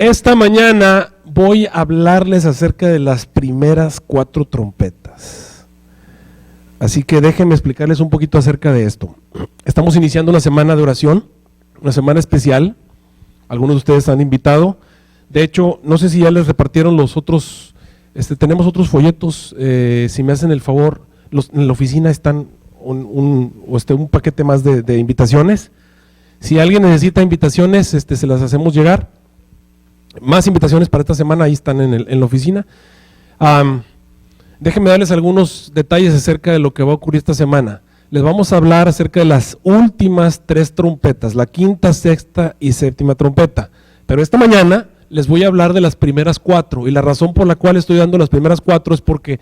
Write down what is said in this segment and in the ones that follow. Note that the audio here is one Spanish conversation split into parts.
Esta mañana voy a hablarles acerca de las primeras 4 trompetas. Así que déjenme explicarles un poquito acerca de esto. Estamos iniciando una semana de oración, una semana especial. Algunos de ustedes han invitado. De hecho, no sé si ya les repartieron los otros, tenemos otros folletos, si me hacen el favor, en la oficina están un paquete más de invitaciones. Si alguien necesita invitaciones, se las hacemos llegar. Más invitaciones para esta semana, ahí están en la oficina. Déjenme darles algunos detalles acerca de lo que va a ocurrir esta semana. Les vamos a hablar acerca de las últimas 3 trompetas, la 5ª, 6ª y 7ª trompeta. Pero esta mañana les voy a hablar de las primeras 4, y la razón por la cual estoy dando las primeras 4 es porque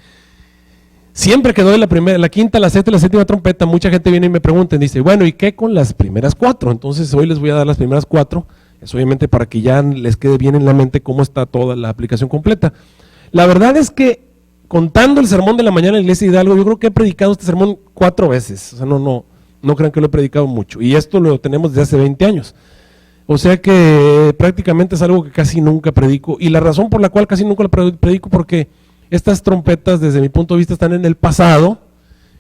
siempre que doy la 5ª, la 6ª y la 7ª trompeta, mucha gente viene y me pregunta y dice, bueno, ¿y qué con las primeras 4? Entonces hoy les voy a dar las primeras 4, es obviamente para que ya les quede bien en la mente cómo está toda la aplicación completa. La verdad es que, contando el sermón de la mañana en la iglesia de Hidalgo, yo creo que he predicado este sermón 4 veces, o sea, no crean que lo he predicado mucho, y esto lo tenemos desde hace 20 años. O sea que prácticamente es algo que casi nunca predico, y la razón por la cual casi nunca lo predico porque estas trompetas desde mi punto de vista están en el pasado,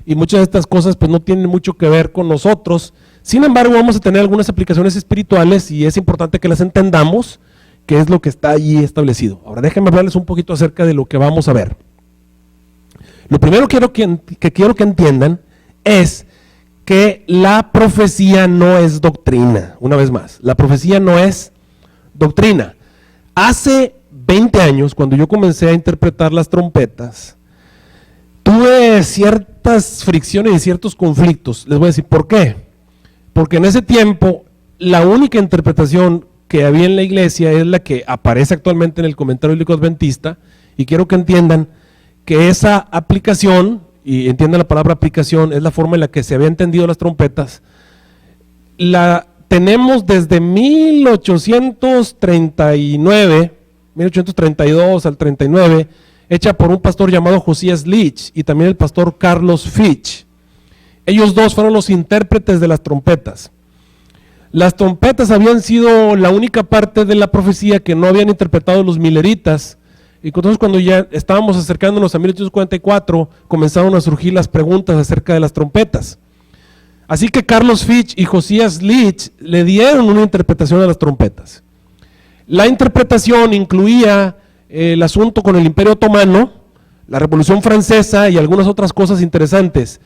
y muchas de estas cosas pues no tienen mucho que ver con nosotros. Sin embargo, vamos a tener algunas aplicaciones espirituales y es importante que las entendamos, que es lo que está allí establecido. Ahora déjenme hablarles un poquito acerca de lo que vamos a ver. Lo primero que quiero que entiendan es que la profecía no es doctrina. Una vez más, la profecía no es doctrina. Hace 20 años, cuando yo comencé a interpretar las trompetas, tuve ciertas fricciones y ciertos conflictos. Les voy a decir por qué. Porque en ese tiempo, la única interpretación que había en la iglesia es la que aparece actualmente en el Comentario Bíblico Adventista, y quiero que entiendan que esa aplicación, y entiendan la palabra aplicación, es la forma en la que se había entendido las trompetas, la tenemos desde 1832 al 39, hecha por un pastor llamado Josías Leach y también el pastor Carlos Fitch. Ellos dos fueron los intérpretes de las trompetas. Las trompetas habían sido la única parte de la profecía que no habían interpretado los mileritas, y entonces cuando ya estábamos acercándonos a 1844, comenzaron a surgir las preguntas acerca de las trompetas. Así que Carlos Fitch y Josías Leach le dieron una interpretación a las trompetas. La interpretación incluía el asunto con el Imperio Otomano, la Revolución Francesa y algunas otras cosas interesantes.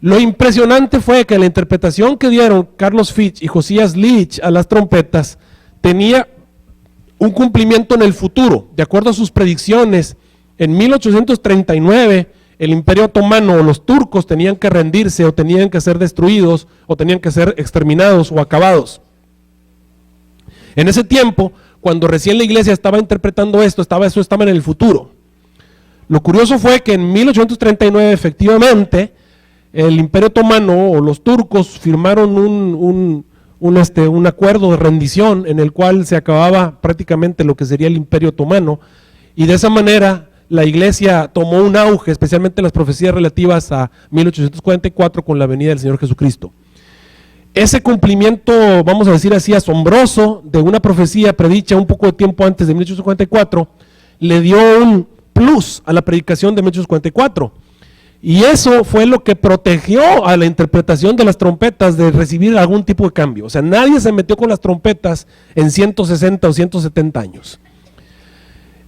Lo impresionante fue que la interpretación que dieron Carlos Fitch y Josías Leach a las trompetas tenía un cumplimiento en el futuro. De acuerdo a sus predicciones, en 1839 el Imperio Otomano o los turcos tenían que rendirse o tenían que ser destruidos o tenían que ser exterminados o acabados. En ese tiempo, cuando recién la iglesia estaba interpretando esto, eso estaba en el futuro. Lo curioso fue que en 1839 efectivamente el Imperio Otomano o los turcos firmaron un acuerdo de rendición en el cual se acababa prácticamente lo que sería el Imperio Otomano, y de esa manera la iglesia tomó un auge, especialmente las profecías relativas a 1844 con la venida del Señor Jesucristo. Ese cumplimiento, vamos a decir así, asombroso de una profecía predicha un poco de tiempo antes de 1844, le dio un plus a la predicación de 1844. Y eso fue lo que protegió a la interpretación de las trompetas de recibir algún tipo de cambio. O sea, nadie se metió con las trompetas en 160 o 170 años.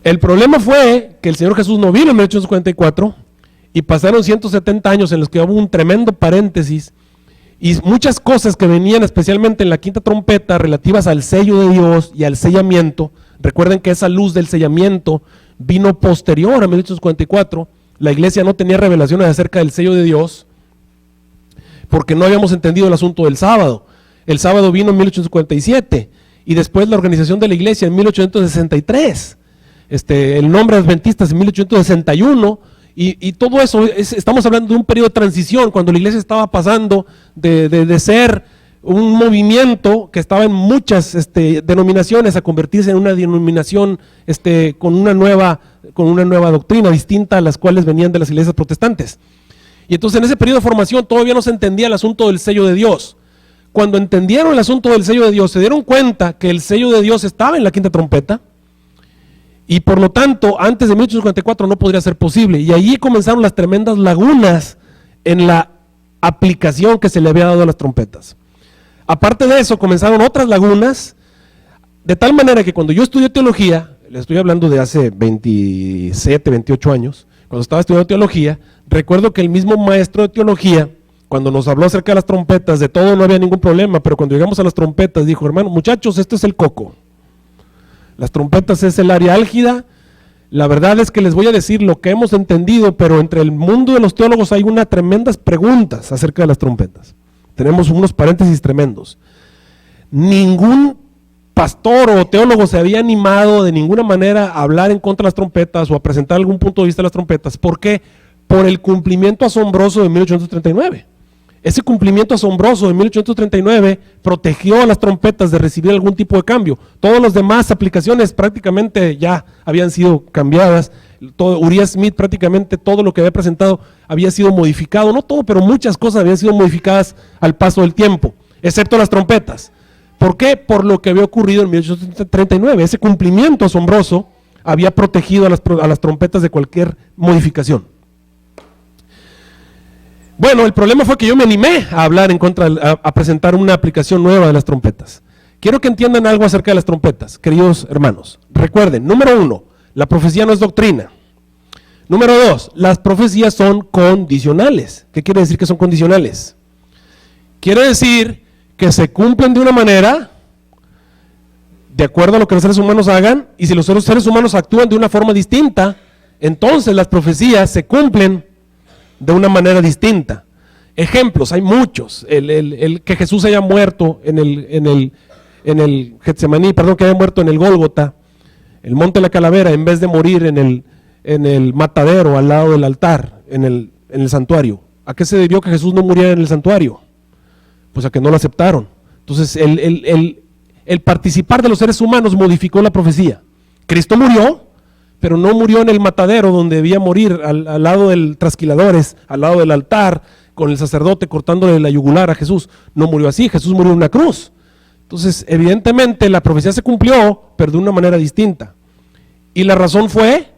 El problema fue que el Señor Jesús no vino en 1844 y pasaron 170 años en los que hubo un tremendo paréntesis y muchas cosas que venían especialmente en la 5ª trompeta relativas al sello de Dios y al sellamiento. Recuerden que esa luz del sellamiento vino posterior a 1844. La iglesia no tenía revelaciones acerca del sello de Dios porque no habíamos entendido el asunto del sábado. El sábado vino en 1847 y después la organización de la iglesia en 1863. El nombre adventistas en 1861 y todo eso, estamos hablando de un periodo de transición cuando la iglesia estaba pasando de ser un movimiento que estaba en muchas denominaciones a convertirse en una denominación con una nueva doctrina distinta a las cuales venían de las iglesias protestantes. Y entonces en ese periodo de formación todavía no se entendía el asunto del sello de Dios. Cuando entendieron el asunto del sello de Dios, se dieron cuenta que el sello de Dios estaba en la 5ª trompeta, Y por lo tanto, antes de 1854 no podría ser posible. Y allí comenzaron las tremendas lagunas en la aplicación que se le había dado a las trompetas. Aparte de eso, comenzaron otras lagunas, de tal manera que cuando yo estudié teología, le estoy hablando de hace 27, 28 años, cuando estaba estudiando teología, recuerdo que el mismo maestro de teología, cuando nos habló acerca de las trompetas, de todo no había ningún problema, pero cuando llegamos a las trompetas, dijo, hermano, muchachos, esto es el coco. Las trompetas es el área álgida. La verdad es que les voy a decir lo que hemos entendido, pero entre el mundo de los teólogos hay unas tremendas preguntas acerca de las trompetas. Tenemos unos paréntesis tremendos. Ningún pastor o teólogo se había animado de ninguna manera a hablar en contra de las trompetas o a presentar algún punto de vista de las trompetas. ¿Por qué? Por el cumplimiento asombroso de 1839. Ese cumplimiento asombroso de 1839 protegió a las trompetas de recibir algún tipo de cambio. Todas las demás aplicaciones prácticamente ya habían sido cambiadas. Uriah Smith, prácticamente todo lo que había presentado había sido modificado. No todo, pero muchas cosas habían sido modificadas al paso del tiempo, excepto las trompetas. ¿Por qué? Por lo que había ocurrido en 1839. Ese cumplimiento asombroso había protegido a las trompetas de cualquier modificación. Bueno, el problema fue que yo me animé a hablar en contra, a presentar una aplicación nueva de las trompetas. Quiero que entiendan algo acerca de las trompetas, queridos hermanos. Recuerden, número 1, la profecía no es doctrina. Número 2, las profecías son condicionales. ¿Qué quiere decir que son condicionales? Quiere decir que se cumplen de una manera, de acuerdo a lo que los seres humanos hagan, y si los seres humanos actúan de una forma distinta, entonces las profecías se cumplen de una manera distinta. Ejemplos, hay muchos. El que Jesús haya muerto en el Getsemaní, que haya muerto en el Gólgota, el monte de la calavera, en vez de morir en el matadero al lado del altar, en el santuario. ¿A qué se debió que Jesús no muriera en el santuario? Pues a que no lo aceptaron. Entonces el participar de los seres humanos modificó la profecía. Cristo murió, pero no murió en el matadero donde debía morir, al lado del trasquiladores, al lado del altar, con el sacerdote cortándole la yugular a Jesús. No murió así, Jesús murió en una cruz. Entonces, evidentemente, la profecía se cumplió, pero de una manera distinta. Y la razón fue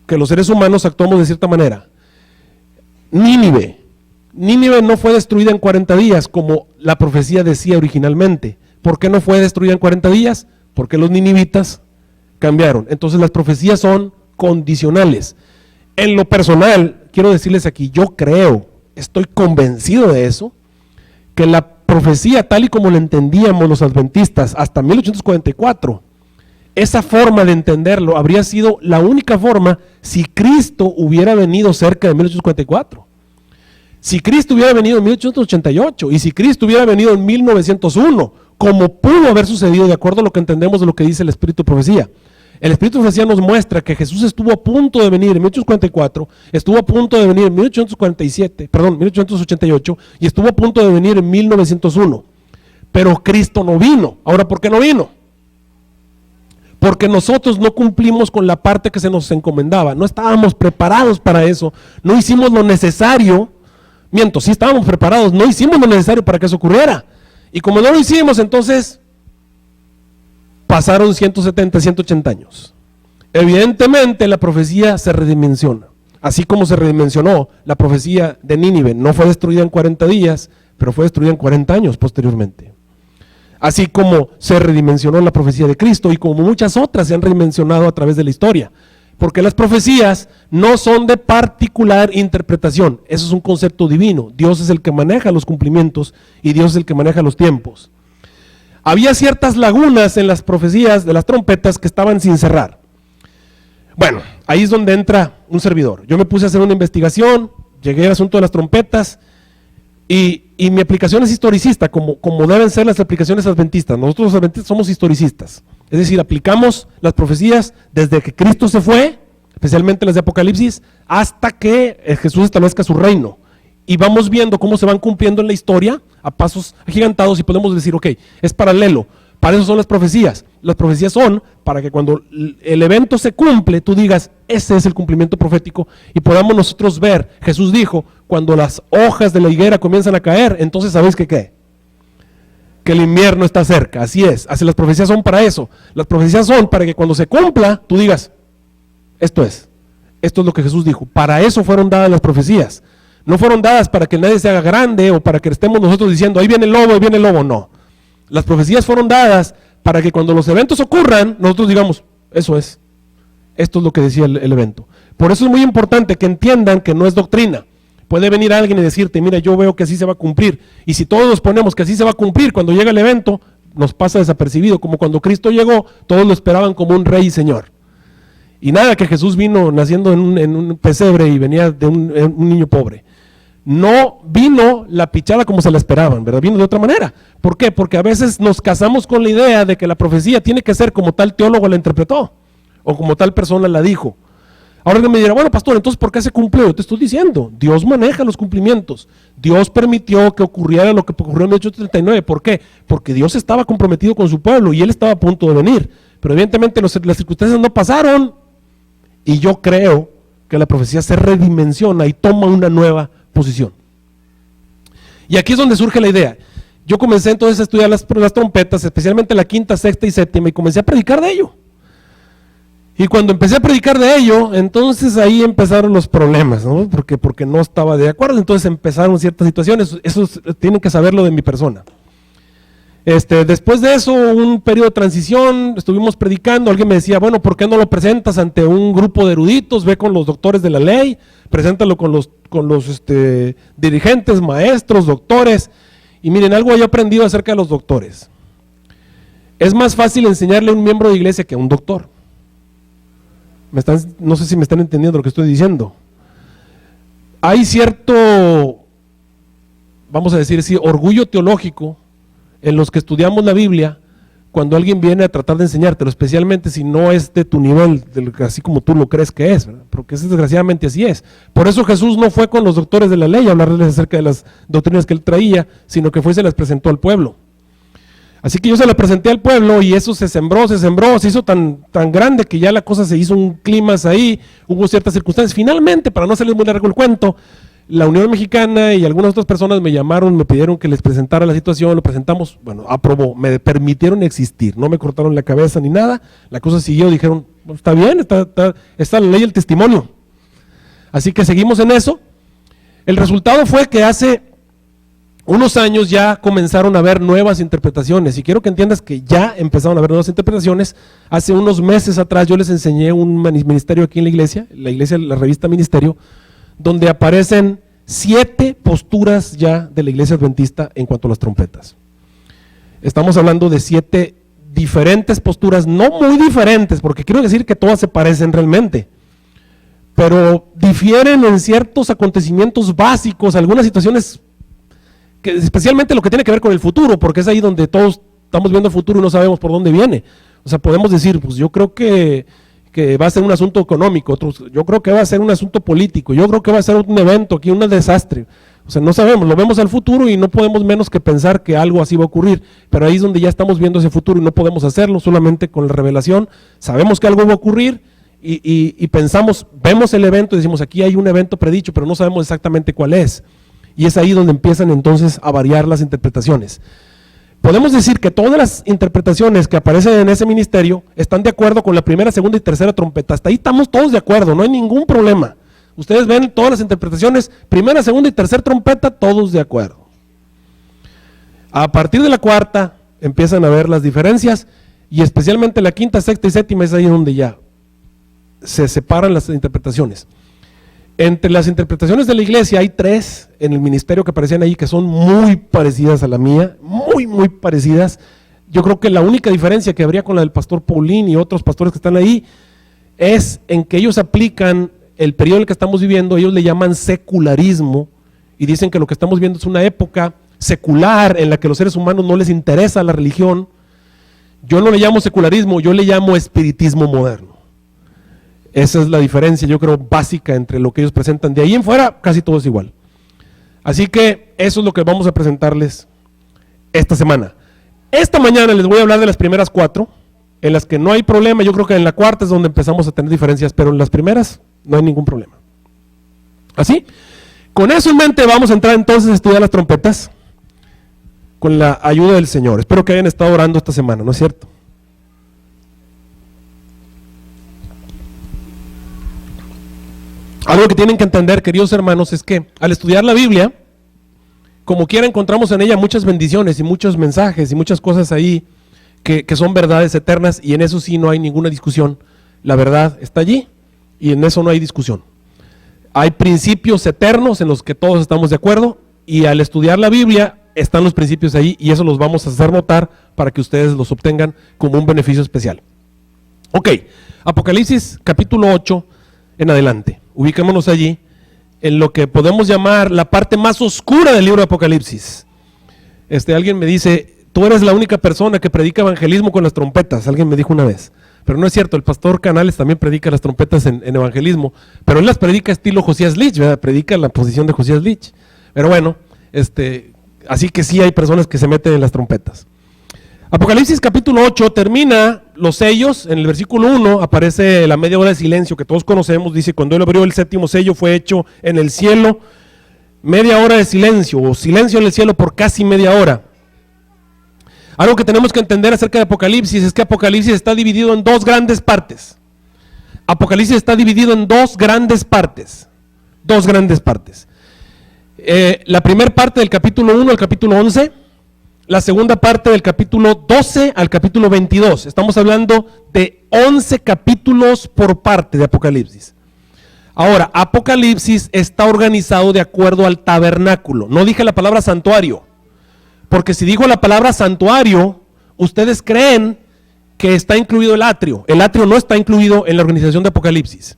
que los seres humanos actuamos de cierta manera. Nínive no fue destruida en 40 días, como la profecía decía originalmente. ¿Por qué no fue destruida en 40 días? Porque los ninivitas cambiaron. Entonces las profecías son condicionales. En lo personal, quiero decirles aquí, yo creo, estoy convencido de eso, que la profecía tal y como la entendíamos los adventistas hasta 1844, esa forma de entenderlo habría sido la única forma si Cristo hubiera venido cerca de 1844. Si Cristo hubiera venido en 1888 y si Cristo hubiera venido en 1901, como pudo haber sucedido de acuerdo a lo que entendemos de lo que dice el Espíritu de Profecía. El Espíritu de Profecía nos muestra que Jesús estuvo a punto de venir en 1844, estuvo a punto de venir en 1888 y estuvo a punto de venir en 1901. Pero Cristo no vino. Ahora, ¿por qué no vino? Porque nosotros no cumplimos con la parte que se nos encomendaba. No estábamos preparados para eso. No hicimos lo necesario. Sí estábamos preparados. No hicimos lo necesario para que eso ocurriera. Y como no lo hicimos, entonces pasaron 170, 180 años. Evidentemente la profecía se redimensiona. Así como se redimensionó la profecía de Nínive. No fue destruida en 40 días, pero fue destruida en 40 años posteriormente. Así como se redimensionó la profecía de Cristo y como muchas otras se han redimensionado a través de la historia. Porque las profecías no son de particular interpretación. Eso es un concepto divino. Dios es el que maneja los cumplimientos y Dios es el que maneja los tiempos. Había ciertas lagunas en las profecías de las trompetas que estaban sin cerrar. Bueno, ahí es donde entra un servidor. Yo me puse a hacer una investigación, llegué al asunto de las trompetas y mi aplicación es historicista, como deben ser las aplicaciones adventistas. Nosotros los adventistas somos historicistas. Es decir, aplicamos las profecías desde que Cristo se fue, especialmente las de Apocalipsis, hasta que Jesús establezca su reino. Y vamos viendo cómo se van cumpliendo en la historia a pasos agigantados y podemos decir, ok, es paralelo. Para eso son las profecías. Las profecías son para que cuando el evento se cumple, tú digas, ese es el cumplimiento profético y podamos nosotros ver. Jesús dijo, cuando las hojas de la higuera comienzan a caer, entonces ¿sabéis qué? que el invierno está cerca. Así es, así las profecías son para eso. Las profecías son para que cuando se cumpla, tú digas, esto es lo que Jesús dijo. Para eso fueron dadas las profecías. No fueron dadas para que nadie se haga grande o para que estemos nosotros diciendo, ahí viene el lobo, no. Las profecías fueron dadas para que cuando los eventos ocurran, nosotros digamos, eso es. Esto es lo que decía el evento. Por eso es muy importante que entiendan que no es doctrina. Puede venir alguien y decirte, mira, yo veo que así se va a cumplir. Y si todos nos ponemos que así se va a cumplir, cuando llega el evento, nos pasa desapercibido. Como cuando Cristo llegó, todos lo esperaban como un rey y señor. Y nada que Jesús vino naciendo en un pesebre y venía de un niño pobre. No vino la pichada como se la esperaban, ¿verdad? Vino de otra manera. ¿Por qué? Porque a veces nos casamos con la idea de que la profecía tiene que ser como tal teólogo la interpretó, o como tal persona la dijo. Ahora alguien me dirá, bueno, pastor, entonces ¿por qué se cumplió? Yo te estoy diciendo, Dios maneja los cumplimientos. Dios permitió que ocurriera lo que ocurrió en 1839. ¿Por qué? Porque Dios estaba comprometido con su pueblo y Él estaba a punto de venir. Pero evidentemente las circunstancias no pasaron y yo creo que la profecía se redimensiona y toma una nueva posición. Y aquí es donde surge la idea. Yo comencé entonces a estudiar las trompetas, especialmente la quinta, sexta y séptima, y comencé a predicar de ello. Y cuando empecé a predicar de ello, entonces ahí empezaron los problemas, ¿no? Porque no estaba de acuerdo, entonces empezaron ciertas situaciones, eso tienen que saberlo de mi persona. Después de eso, un periodo de transición, estuvimos predicando, alguien me decía, bueno, ¿por qué no lo presentas ante un grupo de eruditos? Ve con los doctores de la ley, preséntalo con los dirigentes, maestros, doctores. Y miren, algo he aprendido acerca de los doctores. Es más fácil enseñarle a un miembro de iglesia que a un doctor. No sé si me están entendiendo lo que estoy diciendo. Hay cierto, vamos a decir así, orgullo teológico en los que estudiamos la Biblia cuando alguien viene a tratar de enseñártelo, especialmente si no es de tu nivel, así como tú lo crees que es, ¿verdad? Porque desgraciadamente así es. Por eso Jesús no fue con los doctores de la ley a hablarles acerca de las doctrinas que él traía, sino que fue y se las presentó al pueblo. Así que yo se la presenté al pueblo y eso se sembró, se hizo tan grande que ya la cosa se hizo un clima ahí, hubo ciertas circunstancias. Finalmente, para no salir muy largo el cuento, la Unión Mexicana y algunas otras personas me llamaron, me pidieron que les presentara la situación, lo presentamos, bueno, aprobó, me permitieron existir, no me cortaron la cabeza ni nada, la cosa siguió, dijeron, está bien, está la ley del testimonio. Así que seguimos en eso. El resultado fue que hace unos años ya comenzaron a haber nuevas interpretaciones, y quiero que entiendas que ya empezaron a haber nuevas interpretaciones. Hace unos meses atrás yo les enseñé un ministerio aquí en la revista Ministerio, donde aparecen 7 posturas ya de la iglesia adventista en cuanto a las trompetas. Estamos hablando de 7 diferentes posturas, no muy diferentes, porque quiero decir que todas se parecen realmente, pero difieren en ciertos acontecimientos básicos, algunas situaciones, especialmente lo que tiene que ver con el futuro, porque es ahí donde todos estamos viendo el futuro y no sabemos por dónde viene. O sea, podemos decir, pues yo creo que va a ser un asunto económico, otros, yo creo que va a ser un asunto político, yo creo que va a ser un evento aquí, un desastre. O sea, no sabemos, lo vemos al futuro y no podemos menos que pensar que algo así va a ocurrir, pero ahí es donde ya estamos viendo ese futuro y no podemos hacerlo solamente con la revelación. Sabemos que algo va a ocurrir y pensamos, vemos el evento y decimos, aquí hay un evento predicho, pero no sabemos exactamente cuál es. Y es ahí donde empiezan entonces a variar las interpretaciones. Podemos decir que todas las interpretaciones que aparecen en ese ministerio están de acuerdo con la primera, segunda y tercera trompeta. Hasta ahí estamos todos de acuerdo, no hay ningún problema. Ustedes ven todas las interpretaciones, primera, segunda y tercera trompeta, todos de acuerdo. A partir de la cuarta empiezan a ver las diferencias, y especialmente la quinta, sexta y séptima es ahí donde ya se separan las interpretaciones. Entre las interpretaciones de la iglesia hay 3 en el ministerio que aparecían ahí que son muy parecidas a la mía, muy parecidas. Yo creo que la única diferencia que habría con la del pastor Paulín y otros pastores que están ahí es en que ellos aplican el periodo en el que estamos viviendo, ellos le llaman secularismo, y dicen que lo que estamos viendo es una época secular en la que a los seres humanos no les interesa la religión. Yo no le llamo secularismo, yo le llamo espiritismo moderno. Esa es la diferencia, yo creo, básica entre lo que ellos presentan. De ahí en fuera, casi todo es igual. Así que eso es lo que vamos a presentarles esta semana. Esta mañana les voy a hablar de las primeras 4, en las que no hay problema. Yo creo que en la cuarta es donde empezamos a tener diferencias, pero en las primeras no hay ningún problema. ¿Así? Con eso en mente vamos a entrar entonces a estudiar las trompetas. con la ayuda del Señor. Espero que hayan estado orando esta semana, ¿no es cierto? Algo que tienen que entender, queridos hermanos, es que al estudiar la Biblia, como quiera encontramos en ella muchas bendiciones y muchos mensajes y muchas cosas ahí que son verdades eternas, y en eso sí no hay ninguna discusión. La verdad está allí y en eso no hay discusión. Hay principios eternos en los que todos estamos de acuerdo, y al estudiar la Biblia están los principios ahí, y eso los vamos a hacer notar para que ustedes los obtengan como un beneficio especial. Ok, Apocalipsis capítulo 8 en adelante. Ubicémonos allí en lo que podemos llamar la parte más oscura del libro de Apocalipsis. Alguien me dice, tú eres la única persona que predica evangelismo con las trompetas. Alguien me dijo una vez, pero no es cierto. El pastor Canales también predica las trompetas en evangelismo, pero él las predica estilo Josías Lich, ¿verdad? Predica la posición de Josías Lich. Pero bueno, así que sí hay personas que se meten en las trompetas. Apocalipsis capítulo 8 termina los sellos. En el versículo 1 aparece la media hora de silencio que todos conocemos. Dice, cuando él abrió el séptimo sello fue hecho en el cielo media hora de silencio, o silencio en el cielo por casi media hora. Algo que tenemos que entender acerca de Apocalipsis es que Apocalipsis está dividido en dos grandes partes. Apocalipsis está dividido en dos grandes partes. Dos grandes partes. La primera parte del capítulo 1 al capítulo 11, la segunda parte del capítulo 12 al capítulo 22. Estamos hablando de 11 capítulos por parte de Apocalipsis. Ahora, Apocalipsis está organizado de acuerdo al tabernáculo. No dije la palabra santuario, porque si digo la palabra santuario, ustedes creen que está incluido el atrio. El atrio no está incluido en la organización de Apocalipsis.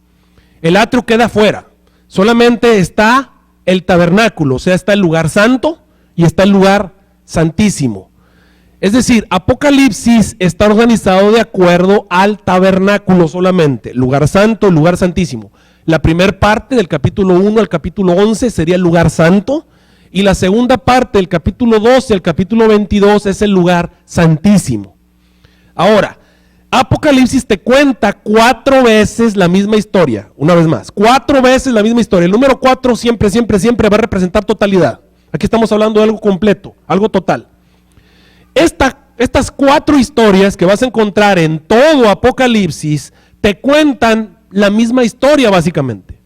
El atrio queda fuera. Solamente está el tabernáculo, o sea, está el lugar santo y está el lugar santísimo. Es decir, Apocalipsis está organizado de acuerdo al tabernáculo solamente, lugar santo, lugar santísimo. La primera parte del capítulo 1 al capítulo 11 sería el lugar santo, y la segunda parte del capítulo 12 al capítulo 22 es el lugar santísimo. Ahora, Apocalipsis te cuenta 4 veces la misma historia. Una vez más, 4 veces la misma historia. El número 4 siempre va a representar totalidad. Aquí estamos hablando de algo completo, algo total. Estas 4 historias que vas a encontrar en todo Apocalipsis te cuentan la misma historia básicamente.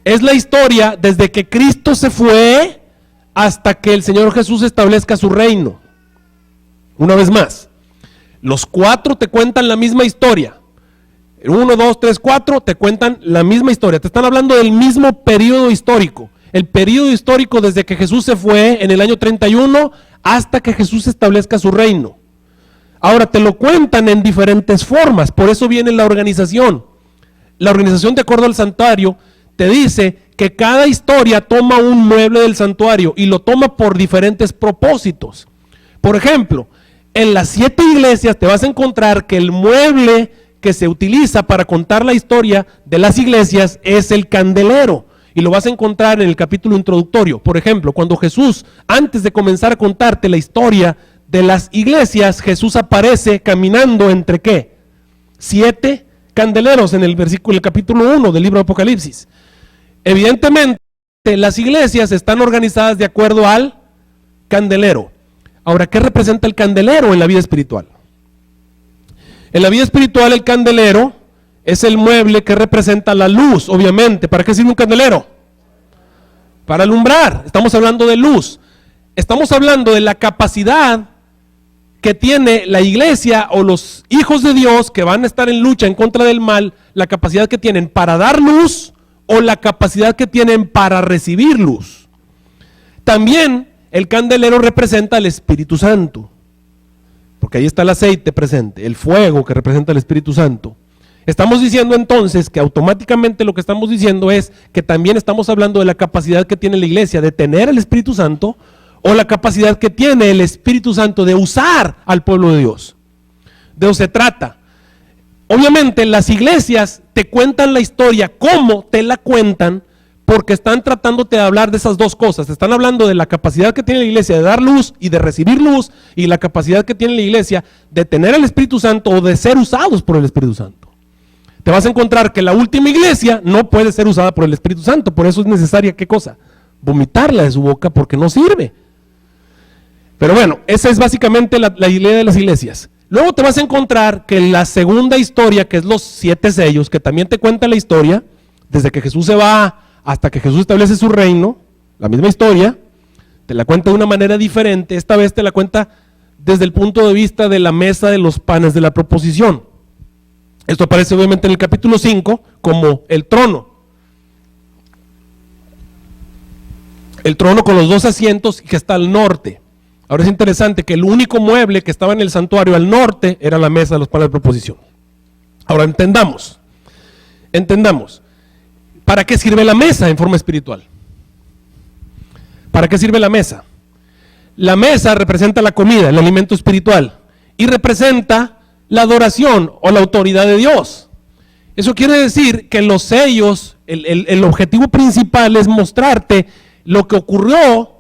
Es la historia desde que Cristo se fue hasta que el Señor Jesús establezca su reino. Una vez más, los 4 te cuentan la misma historia. 1, 2, 3, 4 te cuentan la misma historia. Te están hablando del mismo periodo histórico. El periodo histórico desde que Jesús se fue en el año 31 hasta que Jesús establezca su reino. Ahora te lo cuentan en diferentes formas, por eso viene la organización. La organización, de acuerdo al santuario, te dice que cada historia toma un mueble del santuario y lo toma por diferentes propósitos. Por ejemplo, en las 7 iglesias te vas a encontrar que el mueble que se utiliza para contar la historia de las iglesias es el candelero, y lo vas a encontrar en el capítulo introductorio. Por ejemplo, cuando Jesús, antes de comenzar a contarte la historia de las iglesias, Jesús aparece caminando entre ¿qué? 7 candeleros en el capítulo 1 del libro de Apocalipsis. Evidentemente, las iglesias están organizadas de acuerdo al candelero. Ahora, ¿qué representa el candelero en la vida espiritual? En la vida espiritual, el candelero es el mueble que representa la luz, obviamente. ¿Para qué sirve un candelero? Para alumbrar. Estamos hablando de luz. Estamos hablando de la capacidad que tiene la iglesia o los hijos de Dios que van a estar en lucha en contra del mal, la capacidad que tienen para dar luz o la capacidad que tienen para recibir luz. También el candelero representa al Espíritu Santo, porque ahí está el aceite presente, el fuego que representa al Espíritu Santo. Estamos diciendo entonces que automáticamente lo que estamos diciendo es que también estamos hablando de la capacidad que tiene la iglesia de tener el Espíritu Santo, o la capacidad que tiene el Espíritu Santo de usar al pueblo de Dios. De eso se trata. Obviamente las iglesias te cuentan la historia como te la cuentan, porque están tratándote de hablar de esas dos cosas. Te están hablando de la capacidad que tiene la iglesia de dar luz y de recibir luz, y la capacidad que tiene la iglesia de tener el Espíritu Santo o de ser usados por el Espíritu Santo. Te vas a encontrar que la última iglesia no puede ser usada por el Espíritu Santo, por eso es necesaria, ¿qué cosa? Vomitarla de su boca, porque no sirve. Pero bueno, esa es básicamente la idea de las iglesias. Luego te vas a encontrar que la segunda historia, que es los 7 sellos, que también te cuenta la historia, desde que Jesús se va hasta que Jesús establece su reino, la misma historia, te la cuenta de una manera diferente. Esta vez te la cuenta desde el punto de vista de la mesa de los panes de la proposición. Esto aparece obviamente en el capítulo 5 como el trono. El trono con los 2 asientos que está al norte. Ahora es interesante que el único mueble que estaba en el santuario al norte era la mesa de los panes de proposición. Ahora entendamos, ¿para qué sirve la mesa en forma espiritual? ¿Para qué sirve la mesa? La mesa representa la comida, el alimento espiritual, y representa la adoración o la autoridad de Dios. Eso quiere decir que los sellos, el objetivo principal es mostrarte lo que ocurrió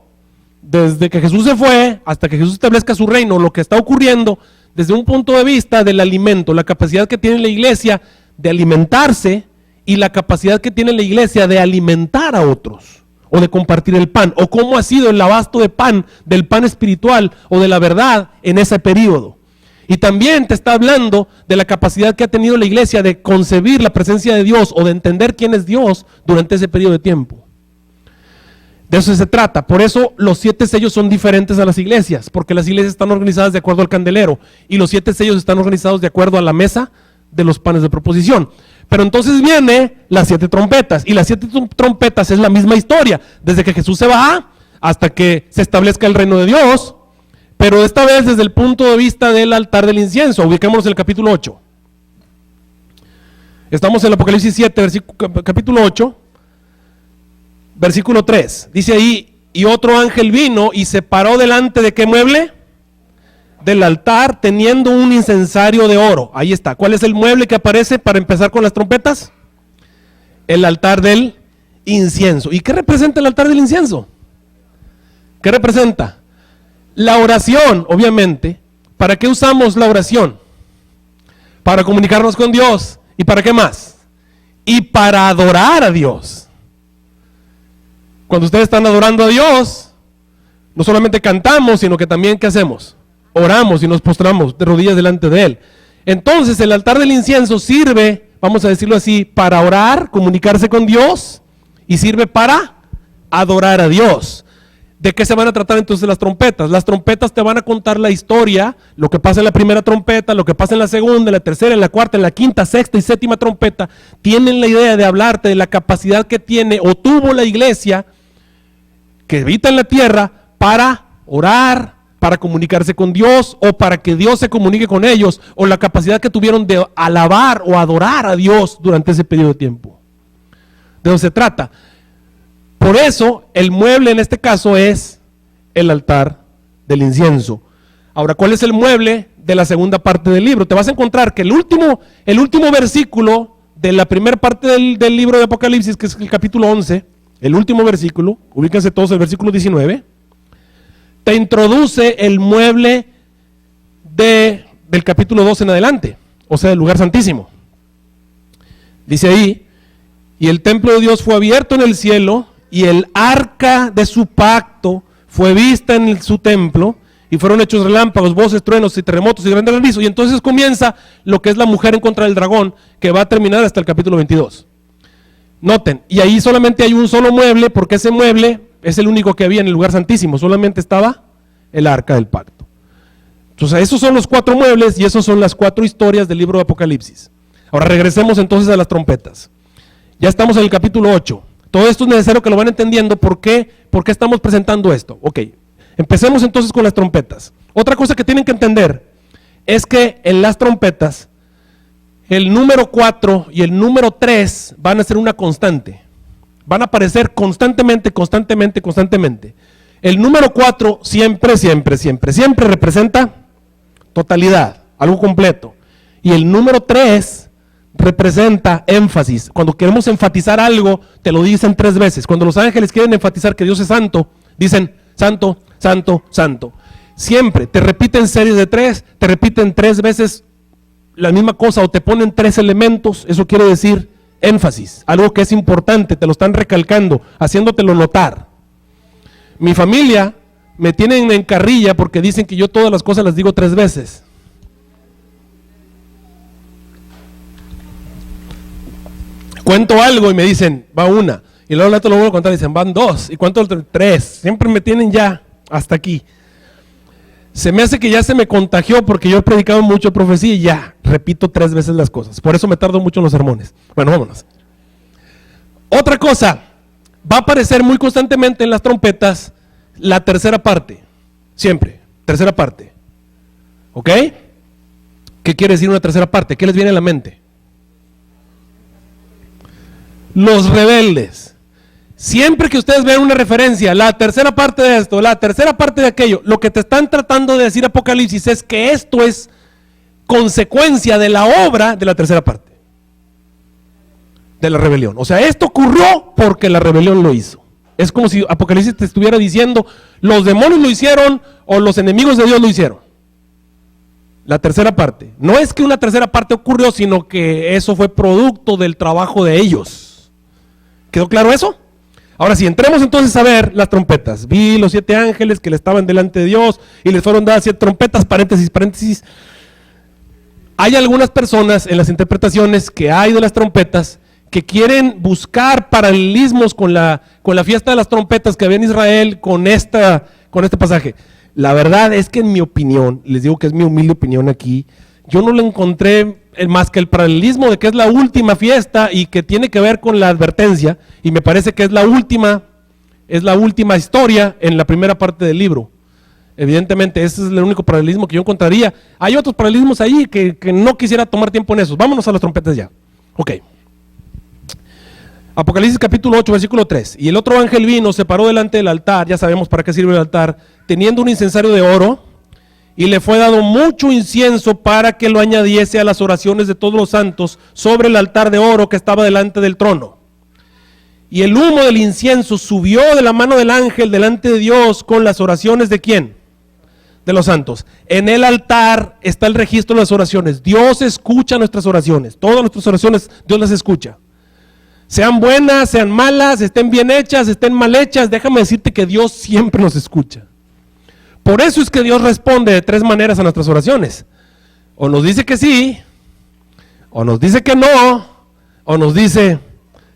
desde que Jesús se fue hasta que Jesús establezca su reino, lo que está ocurriendo desde un punto de vista del alimento, la capacidad que tiene la iglesia de alimentarse y la capacidad que tiene la iglesia de alimentar a otros o de compartir el pan, o cómo ha sido el abasto de pan, del pan espiritual o de la verdad en ese periodo. Y también te está hablando de la capacidad que ha tenido la iglesia de concebir la presencia de Dios o de entender quién es Dios durante ese periodo de tiempo. De eso se trata. Por eso los 7 sellos son diferentes a las iglesias, porque las iglesias están organizadas de acuerdo al candelero y los 7 sellos están organizados de acuerdo a la mesa de los panes de proposición. Pero entonces viene las 7 trompetas, y las 7 trompetas es la misma historia, desde que Jesús se va hasta que se establezca el reino de Dios, pero esta vez desde el punto de vista del altar del incienso. Ubiquémonos en el capítulo 8. Estamos en el Apocalipsis 7, capítulo 8. Versículo 3, dice ahí, y otro ángel vino y se paró delante de ¿qué mueble? Del altar, teniendo un incensario de oro. Ahí está. ¿Cuál es el mueble que aparece para empezar con las trompetas? El altar del incienso. ¿Y qué representa el altar del incienso? ¿Qué representa? La oración, obviamente. ¿Para qué usamos la oración? Para comunicarnos con Dios. ¿Y para qué más? Y para adorar a Dios. Cuando ustedes están adorando a Dios, no solamente cantamos, sino que también ¿qué hacemos? Oramos y nos postramos de rodillas delante de Él. Entonces el altar del incienso sirve, vamos a decirlo así, para orar, comunicarse con Dios, y sirve para adorar a Dios. ¿De qué se van a tratar entonces las trompetas? Las trompetas te van a contar la historia, lo que pasa en la primera trompeta, lo que pasa en la segunda, en la tercera, en la cuarta, en la quinta, sexta y séptima trompeta. Tienen la idea de hablarte de la capacidad que tiene o tuvo la iglesia que habita en la tierra para orar, para comunicarse con Dios o para que Dios se comunique con ellos, o la capacidad que tuvieron de alabar o adorar a Dios durante ese periodo de tiempo. De eso se trata. Por eso el mueble en este caso es el altar del incienso. Ahora, ¿cuál es el mueble de la segunda parte del libro? Te vas a encontrar que el último versículo de la primera parte del libro de Apocalipsis, que es el capítulo 11, el último versículo, ubíquense todos el versículo 19, te introduce el mueble del capítulo 12 en adelante, o sea, del lugar santísimo. Dice ahí, y el templo de Dios fue abierto en el cielo, y el arca de su pacto fue vista en su templo, y fueron hechos relámpagos, voces, truenos y terremotos y grandes granizo. Y entonces comienza lo que es la mujer en contra del dragón, que va a terminar hasta el capítulo 22. Noten, y ahí solamente hay un solo mueble, porque ese mueble es el único que había en el lugar santísimo, solamente estaba el arca del pacto. Entonces esos son los 4 muebles y esas son las 4 historias del libro de Apocalipsis. Ahora regresemos entonces a las trompetas. Ya estamos en el capítulo 8. Todo esto es necesario que lo van entendiendo. ¿Por qué estamos presentando esto? Ok, empecemos entonces con las trompetas. Otra cosa que tienen que entender es que en las trompetas el número 4 y el número 3 van a ser una constante. Van a aparecer constantemente. El número 4 siempre representa totalidad, algo completo. Y el número 3 representa énfasis. Cuando queremos enfatizar algo, te lo dicen 3 veces. Cuando los ángeles quieren enfatizar que Dios es santo, dicen santo, santo, santo. Siempre te repiten series de 3, te repiten 3 veces la misma cosa o te ponen 3 elementos. Eso quiere decir énfasis, algo que es importante, te lo están recalcando, haciéndotelo notar. Mi familia me tienen en carrilla porque dicen que yo todas las cosas las digo 3 veces. Cuento algo y me dicen, va una. Y luego te lo vuelvo a contar y dicen, van 2. ¿Y cuánto? 3. Siempre me tienen ya hasta aquí. Se me hace que ya se me contagió porque yo he predicado mucho profecía y ya repito 3 veces las cosas. Por eso me tardo mucho en los sermones. Bueno, vámonos. Otra cosa, va a aparecer muy constantemente en las trompetas la tercera parte. Siempre, tercera parte. ¿Ok? ¿Qué quiere decir una tercera parte? ¿Qué les viene a la mente? Los rebeldes. Siempre que ustedes vean una referencia, la tercera parte de esto, la tercera parte de aquello, lo que te están tratando de decir Apocalipsis es que esto es consecuencia de la obra de la tercera parte, de la rebelión. O sea, esto ocurrió porque la rebelión lo hizo. Es como si Apocalipsis te estuviera diciendo, los demonios lo hicieron o los enemigos de Dios lo hicieron. La tercera parte. No es que una tercera parte ocurrió, sino que eso fue producto del trabajo de ellos. ¿Quedó claro eso? Ahora sí, entremos entonces a ver las trompetas. Vi los 7 ángeles que le estaban delante de Dios y les fueron dadas 7 trompetas, paréntesis, paréntesis. Hay algunas personas en las interpretaciones que hay de las trompetas que quieren buscar paralelismos con la fiesta de las trompetas que había en Israel con este pasaje. La verdad es que en mi opinión, les digo que es mi humilde opinión aquí, yo no le encontré más que el paralelismo de que es la última fiesta y que tiene que ver con la advertencia, y me parece que es la última historia en la primera parte del libro. Evidentemente, ese es el único paralelismo que yo encontraría. Hay otros paralelismos ahí que no quisiera tomar tiempo en esos. Vámonos a las trompetas ya. Ok. Apocalipsis capítulo 8, versículo 3. Y el otro ángel vino, se paró delante del altar, ya sabemos para qué sirve el altar, teniendo un incensario de oro, y le fue dado mucho incienso para que lo añadiese a las oraciones de todos los santos sobre el altar de oro que estaba delante del trono. Y el humo del incienso subió de la mano del ángel delante de Dios con las oraciones ¿de quién? De los santos. En el altar está el registro de las oraciones. Dios escucha nuestras oraciones. Todas nuestras oraciones Dios las escucha. Sean buenas, sean malas, estén bien hechas, estén mal hechas. Déjame decirte que Dios siempre nos escucha. Por eso es que Dios responde de 3 maneras a nuestras oraciones. O nos dice que sí, o nos dice que no, o nos dice,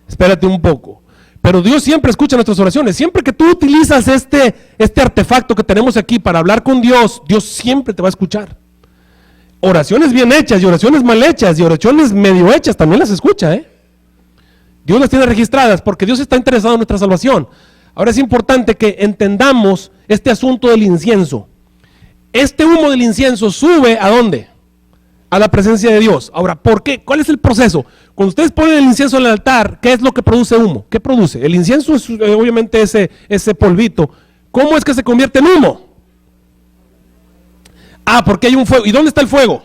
espérate un poco. Pero Dios siempre escucha nuestras oraciones. Siempre que tú utilizas este artefacto que tenemos aquí para hablar con Dios, Dios siempre te va a escuchar. Oraciones bien hechas y oraciones mal hechas y oraciones medio hechas también las escucha, Dios las tiene registradas porque Dios está interesado en nuestra salvación. Ahora es importante que entendamos este asunto del incienso. Este humo del incienso sube ¿a dónde? A la presencia de Dios. Ahora, ¿por qué? ¿Cuál es el proceso? Cuando ustedes ponen el incienso en el altar, ¿qué es lo que produce humo? ¿Qué produce? El incienso es obviamente ese polvito. ¿Cómo es que se convierte en humo? Porque hay un fuego. ¿Y dónde está el fuego?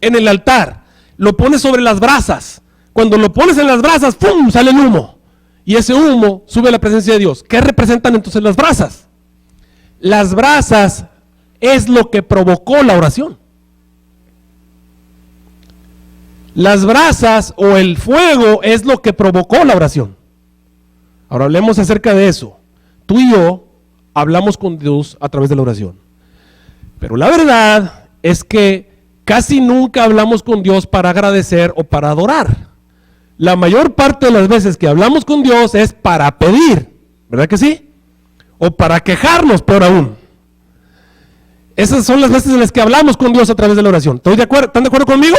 En el altar. Lo pones sobre las brasas. Cuando lo pones en las brasas, ¡pum!, sale el humo. Y ese humo sube a la presencia de Dios. ¿Qué representan entonces las brasas? Las brasas es lo que provocó la oración. Las brasas o el fuego es lo que provocó la oración. Ahora hablemos acerca de eso. Tú y yo hablamos con Dios a través de la oración. Pero la verdad es que casi nunca hablamos con Dios para agradecer o para adorar. La mayor parte de las veces que hablamos con Dios es para pedir, ¿verdad que sí? O para quejarnos, peor aún. Esas son las veces en las que hablamos con Dios a través de la oración. ¿Están de acuerdo conmigo?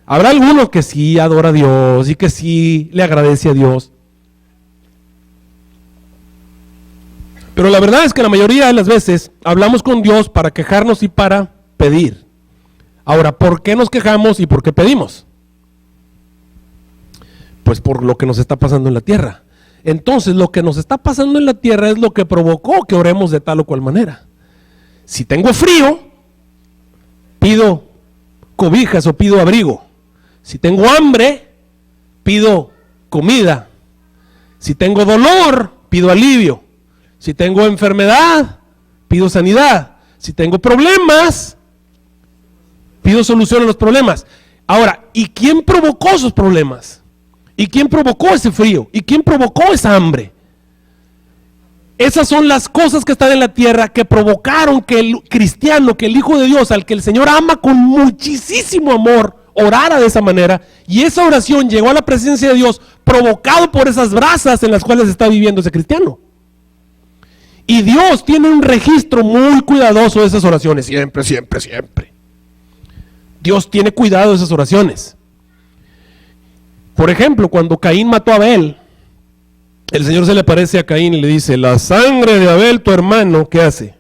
Habrá alguno que sí adora a Dios y que sí le agradece a Dios. Pero la verdad es que la mayoría de las veces hablamos con Dios para quejarnos y para pedir. Ahora, ¿por qué nos quejamos y por qué pedimos? Pues por lo que nos está pasando en la tierra. Entonces, lo que nos está pasando en la tierra es lo que provocó que oremos de tal o cual manera. Si tengo frío, pido cobijas o pido abrigo. Si tengo hambre, pido comida. Si tengo dolor, pido alivio. Si tengo enfermedad, pido sanidad. Si tengo problemas, pido solución a los problemas. Ahora, ¿y quién provocó esos problemas? ¿Y quién provocó ese frío? ¿Y quién provocó esa hambre? Esas son las cosas que están en la tierra que provocaron que el cristiano, que el Hijo de Dios, al que el Señor ama con muchísimo amor, orara de esa manera, y esa oración llegó a la presencia de Dios provocado por esas brasas en las cuales está viviendo ese cristiano. Y Dios tiene un registro muy cuidadoso de esas oraciones, siempre, siempre, siempre. Dios tiene cuidado de esas oraciones. Por ejemplo, cuando Caín mató a Abel, el Señor se le aparece a Caín y le dice: la sangre de Abel, tu hermano, ¿qué hace?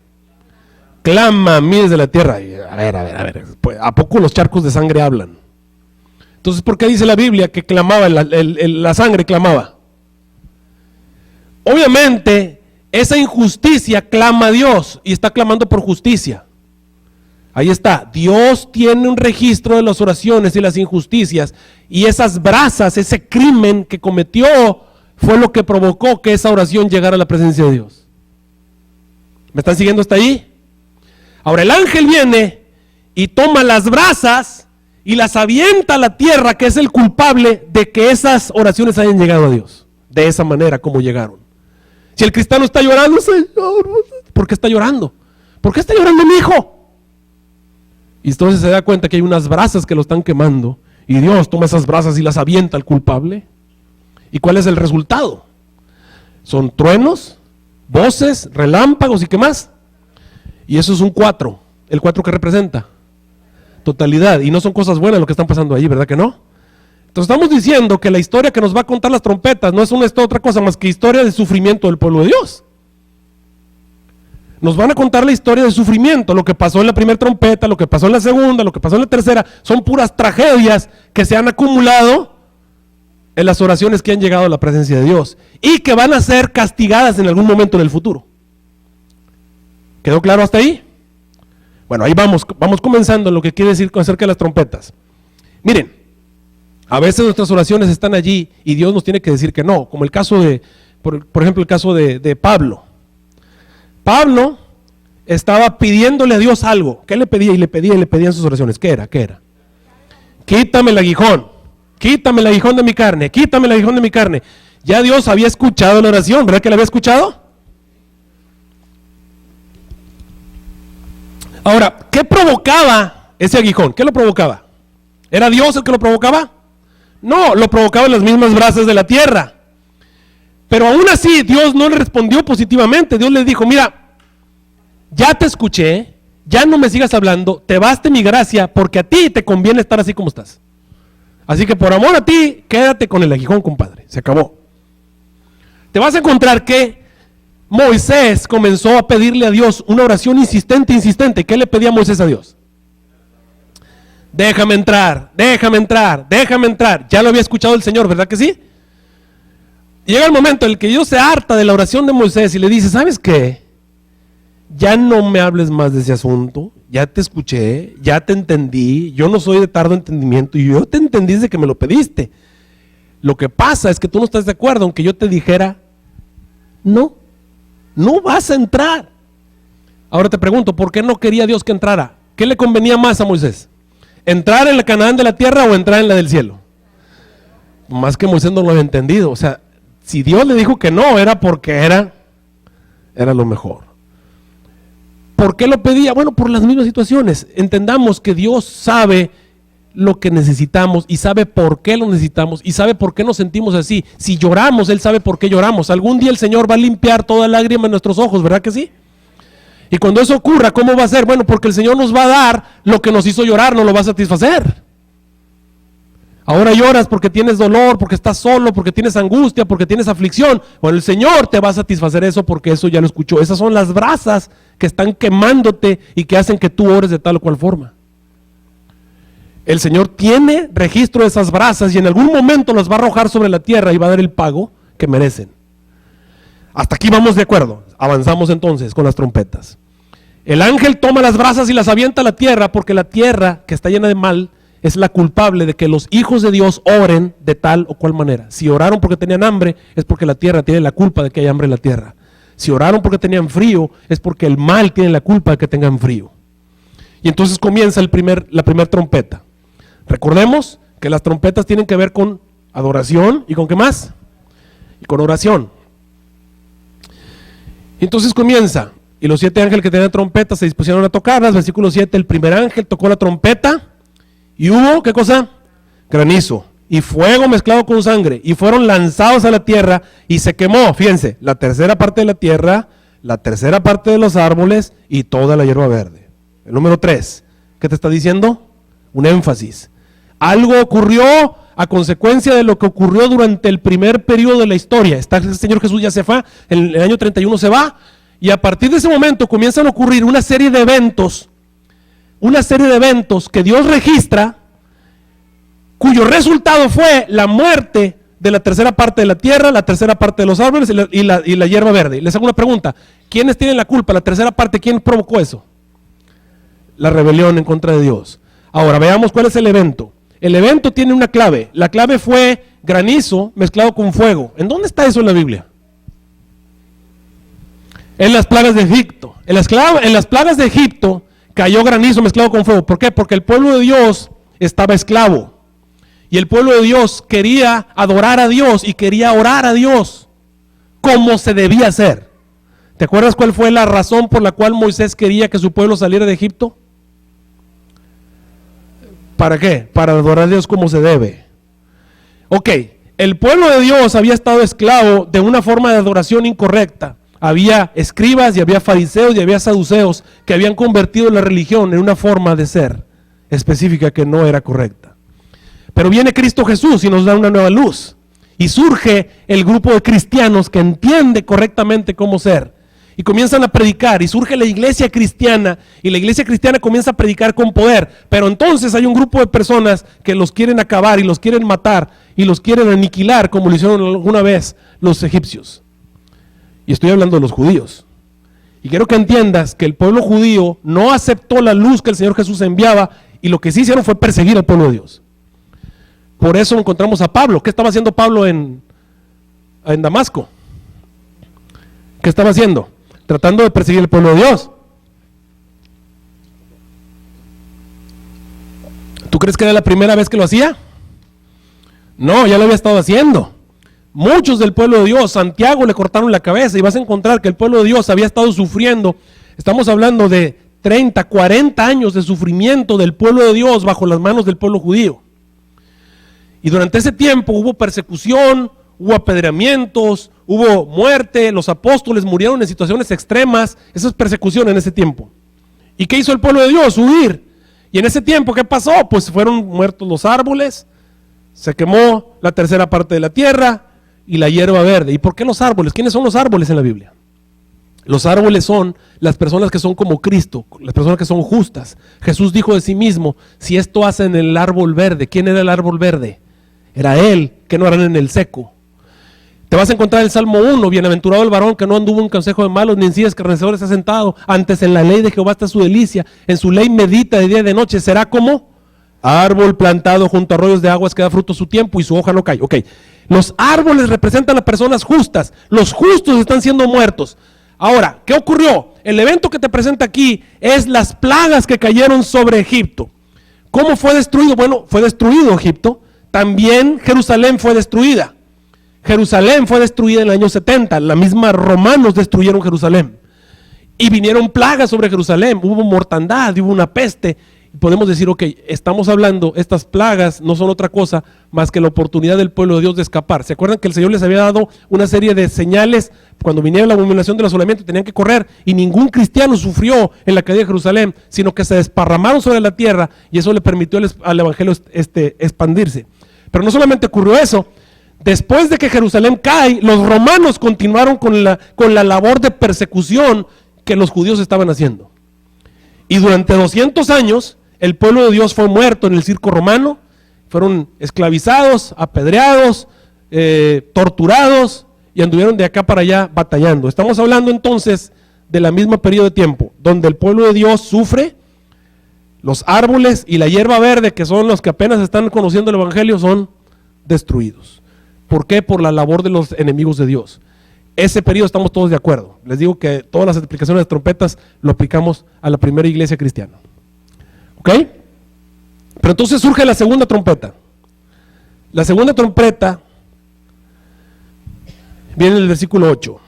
Clama a mí desde la tierra. Y, a ver, pues, ¿a poco los charcos de sangre hablan? Entonces, ¿por qué dice la Biblia que clamaba, la sangre clamaba? Obviamente, esa injusticia clama a Dios y está clamando por justicia. Ahí está, Dios tiene un registro de las oraciones y las injusticias, y esas brasas, ese crimen que cometió, fue lo que provocó que esa oración llegara a la presencia de Dios. ¿Me están siguiendo hasta ahí? Ahora el ángel viene y toma las brasas y las avienta a la tierra, que es el culpable de que esas oraciones hayan llegado a Dios, de esa manera como llegaron. Si el cristiano está llorando: Señor, ¿por qué está llorando? ¿Por qué está llorando mi hijo? Y entonces se da cuenta que hay unas brasas que lo están quemando, y Dios toma esas brasas y las avienta al culpable. ¿Y cuál es el resultado? Son truenos, voces, relámpagos y ¿qué más? Y eso es un 4. ¿El 4 que representa? Totalidad. Y no son cosas buenas lo que están pasando ahí, ¿verdad que no? Entonces estamos diciendo que la historia que nos va a contar las trompetas no es otra cosa más que historia de sufrimiento del pueblo de Dios. Nos van a contar la historia de sufrimiento, lo que pasó en la primera trompeta, lo que pasó en la segunda, lo que pasó en la tercera. Son puras tragedias que se han acumulado en las oraciones que han llegado a la presencia de Dios y que van a ser castigadas en algún momento en el futuro. ¿Quedó claro hasta ahí? Bueno, ahí vamos comenzando lo que quiere decir acerca de las trompetas. Miren, a veces nuestras oraciones están allí y Dios nos tiene que decir que no, como el caso de, por ejemplo, el caso de Pablo. Pablo estaba pidiéndole a Dios algo. ¿Qué le pedía? Y le pedía en sus oraciones. ¿Qué era? Quítame el aguijón. Quítame el aguijón de mi carne. Quítame el aguijón de mi carne. Ya Dios había escuchado la oración, ¿verdad que la había escuchado? Ahora, ¿qué provocaba ese aguijón? ¿Qué lo provocaba? ¿Era Dios el que lo provocaba? No, lo provocaban las mismas brasas de la tierra. Pero aún así Dios no le respondió positivamente. Dios le dijo: mira, ya te escuché, ya no me sigas hablando, te baste mi gracia, porque a ti te conviene estar así como estás. Así que por amor a ti, quédate con el aguijón, compadre. Se acabó. Te vas a encontrar que Moisés comenzó a pedirle a Dios una oración insistente. ¿Qué le pedía Moisés a Dios? Déjame entrar. Ya lo había escuchado el Señor, ¿verdad que sí? Llega el momento en el que Dios se harta de la oración de Moisés y le dice: ¿sabes qué? Ya no me hables más de ese asunto, ya te escuché, ya te entendí, yo no soy de tardo entendimiento y yo te entendí desde que me lo pediste. Lo que pasa es que tú no estás de acuerdo aunque yo te dijera: no vas a entrar. Ahora te pregunto, ¿por qué no quería Dios que entrara? ¿Qué le convenía más a Moisés? ¿Entrar en la Canaán de la tierra o entrar en la del cielo? Más que Moisés no lo había entendido. O sea, si Dios le dijo que no, era porque era lo mejor. ¿Por qué lo pedía? Bueno, por las mismas situaciones. Entendamos que Dios sabe lo que necesitamos y sabe por qué lo necesitamos y sabe por qué nos sentimos así. Si lloramos, Él sabe por qué lloramos. Algún día el Señor va a limpiar toda lágrima en nuestros ojos, ¿verdad que sí? Y cuando eso ocurra, ¿cómo va a ser? Bueno, porque el Señor nos va a dar lo que nos hizo llorar, nos lo va a satisfacer. Ahora lloras porque tienes dolor, porque estás solo, porque tienes angustia, porque tienes aflicción. Bueno, el Señor te va a satisfacer eso porque eso ya lo escuchó. Esas son las brasas que están quemándote y que hacen que tú ores de tal o cual forma. El Señor tiene registro de esas brasas y en algún momento las va a arrojar sobre la tierra y va a dar el pago que merecen. Hasta aquí vamos de acuerdo. Avanzamos entonces con las trompetas. El ángel toma las brasas y las avienta a la tierra porque la tierra que está llena de mal es la culpable de que los hijos de Dios oren de tal o cual manera. Si oraron porque tenían hambre, es porque la tierra tiene la culpa de que haya hambre en la tierra. Si oraron porque tenían frío, es porque el mal tiene la culpa de que tengan frío. Y entonces comienza la primera trompeta. Recordemos que las trompetas tienen que ver con adoración y con ¿qué más? Y con oración. Entonces comienza, y los 7 ángeles que tenían trompetas se dispusieron a tocarlas. Versículo 7, el primer ángel tocó la trompeta y hubo, ¿qué cosa? Granizo y fuego mezclado con sangre, y fueron lanzados a la tierra y se quemó, fíjense, la tercera parte de la tierra, la tercera parte de los árboles y toda la hierba verde. El número 3, ¿qué te está diciendo? Un énfasis. Algo ocurrió a consecuencia de lo que ocurrió durante el primer periodo de la historia. El Señor Jesús ya se fue, en el año 31 se va, y a partir de ese momento comienzan a ocurrir una serie de eventos que Dios registra, cuyo resultado fue la muerte de la tercera parte de la tierra, la tercera parte de los árboles y la hierba verde. Les hago una pregunta, ¿quiénes tienen la culpa? La tercera parte, ¿quién provocó eso? La rebelión en contra de Dios. Ahora veamos cuál es el evento. El evento tiene una clave, la clave fue granizo mezclado con fuego. ¿En dónde está eso en la Biblia? En las plagas de Egipto. En las plagas de Egipto cayó granizo mezclado con fuego. ¿Por qué? Porque el pueblo de Dios estaba esclavo. Y el pueblo de Dios quería adorar a Dios y quería orar a Dios como se debía hacer. ¿Te acuerdas cuál fue la razón por la cual Moisés quería que su pueblo saliera de Egipto? ¿Para qué? Para adorar a Dios como se debe. Ok, el pueblo de Dios había estado esclavo de una forma de adoración incorrecta. Había escribas y había fariseos y había saduceos que habían convertido la religión en una forma de ser específica que no era correcta. Pero viene Cristo Jesús y nos da una nueva luz. Y surge el grupo de cristianos que entiende correctamente cómo ser. Y comienzan a predicar y surge la iglesia cristiana. Y la iglesia cristiana comienza a predicar con poder. Pero entonces hay un grupo de personas que los quieren acabar y los quieren matar y los quieren aniquilar como lo hicieron alguna vez los egipcios. Y estoy hablando de los judíos. Y quiero que entiendas que el pueblo judío no aceptó la luz que el Señor Jesús enviaba. Y lo que sí hicieron fue perseguir al pueblo de Dios. Por eso encontramos a Pablo. ¿Qué estaba haciendo Pablo en Damasco? ¿Qué estaba haciendo? Tratando de perseguir al pueblo de Dios. ¿Tú crees que era la primera vez que lo hacía? No, ya lo había estado haciendo. Muchos del pueblo de Dios, Santiago le cortaron la cabeza y vas a encontrar que el pueblo de Dios había estado sufriendo. Estamos hablando de 30, 40 años de sufrimiento del pueblo de Dios bajo las manos del pueblo judío. Y durante ese tiempo hubo persecución, hubo apedreamientos, hubo muerte, los apóstoles murieron en situaciones extremas, esa es persecución en ese tiempo. ¿Y qué hizo el pueblo de Dios? Huir. Y en ese tiempo, ¿qué pasó? Pues fueron muertos los árboles, se quemó la tercera parte de la tierra y la hierba verde. ¿Y por qué los árboles? ¿Quiénes son los árboles en la Biblia? Los árboles son las personas que son como Cristo, las personas que son justas. Jesús dijo de sí mismo, si esto hacen en el árbol verde, ¿quién era el árbol verde? Era Él, que no harán en el seco. Te vas a encontrar el Salmo 1, bienaventurado el varón que no anduvo en consejo de malos, ni en sillas escarnecedores está sentado, antes en la ley de Jehová está su delicia, en su ley medita de día y de noche, será como árbol plantado junto a arroyos de aguas que da fruto a su tiempo y su hoja no cae. Ok, los árboles representan a personas justas, los justos están siendo muertos. Ahora, ¿qué ocurrió? El evento que te presenta aquí es las plagas que cayeron sobre Egipto. ¿Cómo fue destruido? Bueno, fue destruido Egipto. También Jerusalén fue destruida. Jerusalén fue destruida en el año 70. La misma romanos destruyeron Jerusalén. Y vinieron plagas sobre Jerusalén. Hubo mortandad, hubo una peste. Y podemos decir, ok, estamos hablando, estas plagas no son otra cosa más que la oportunidad del pueblo de Dios de escapar. ¿Se acuerdan que el Señor les había dado una serie de señales? Cuando viniera la abominación del asolamiento tenían que correr y ningún cristiano sufrió en la caída de Jerusalén, sino que se desparramaron sobre la tierra y eso le permitió al evangelio expandirse. Pero no solamente ocurrió eso, después de que Jerusalén cae, los romanos continuaron con la labor de persecución que los judíos estaban haciendo. Y durante 200 años, el pueblo de Dios fue muerto en el circo romano, fueron esclavizados, apedreados, torturados y anduvieron de acá para allá batallando. Estamos hablando entonces de la misma periodo de tiempo, donde el pueblo de Dios sufre, los árboles y la hierba verde, que son los que apenas están conociendo el evangelio, son destruidos. ¿Por qué? Por la labor de los enemigos de Dios. Ese periodo estamos todos de acuerdo. Les digo que todas las aplicaciones de trompetas lo aplicamos a la primera iglesia cristiana. ¿Ok? Pero entonces surge la segunda trompeta. La segunda trompeta viene en el versículo 8.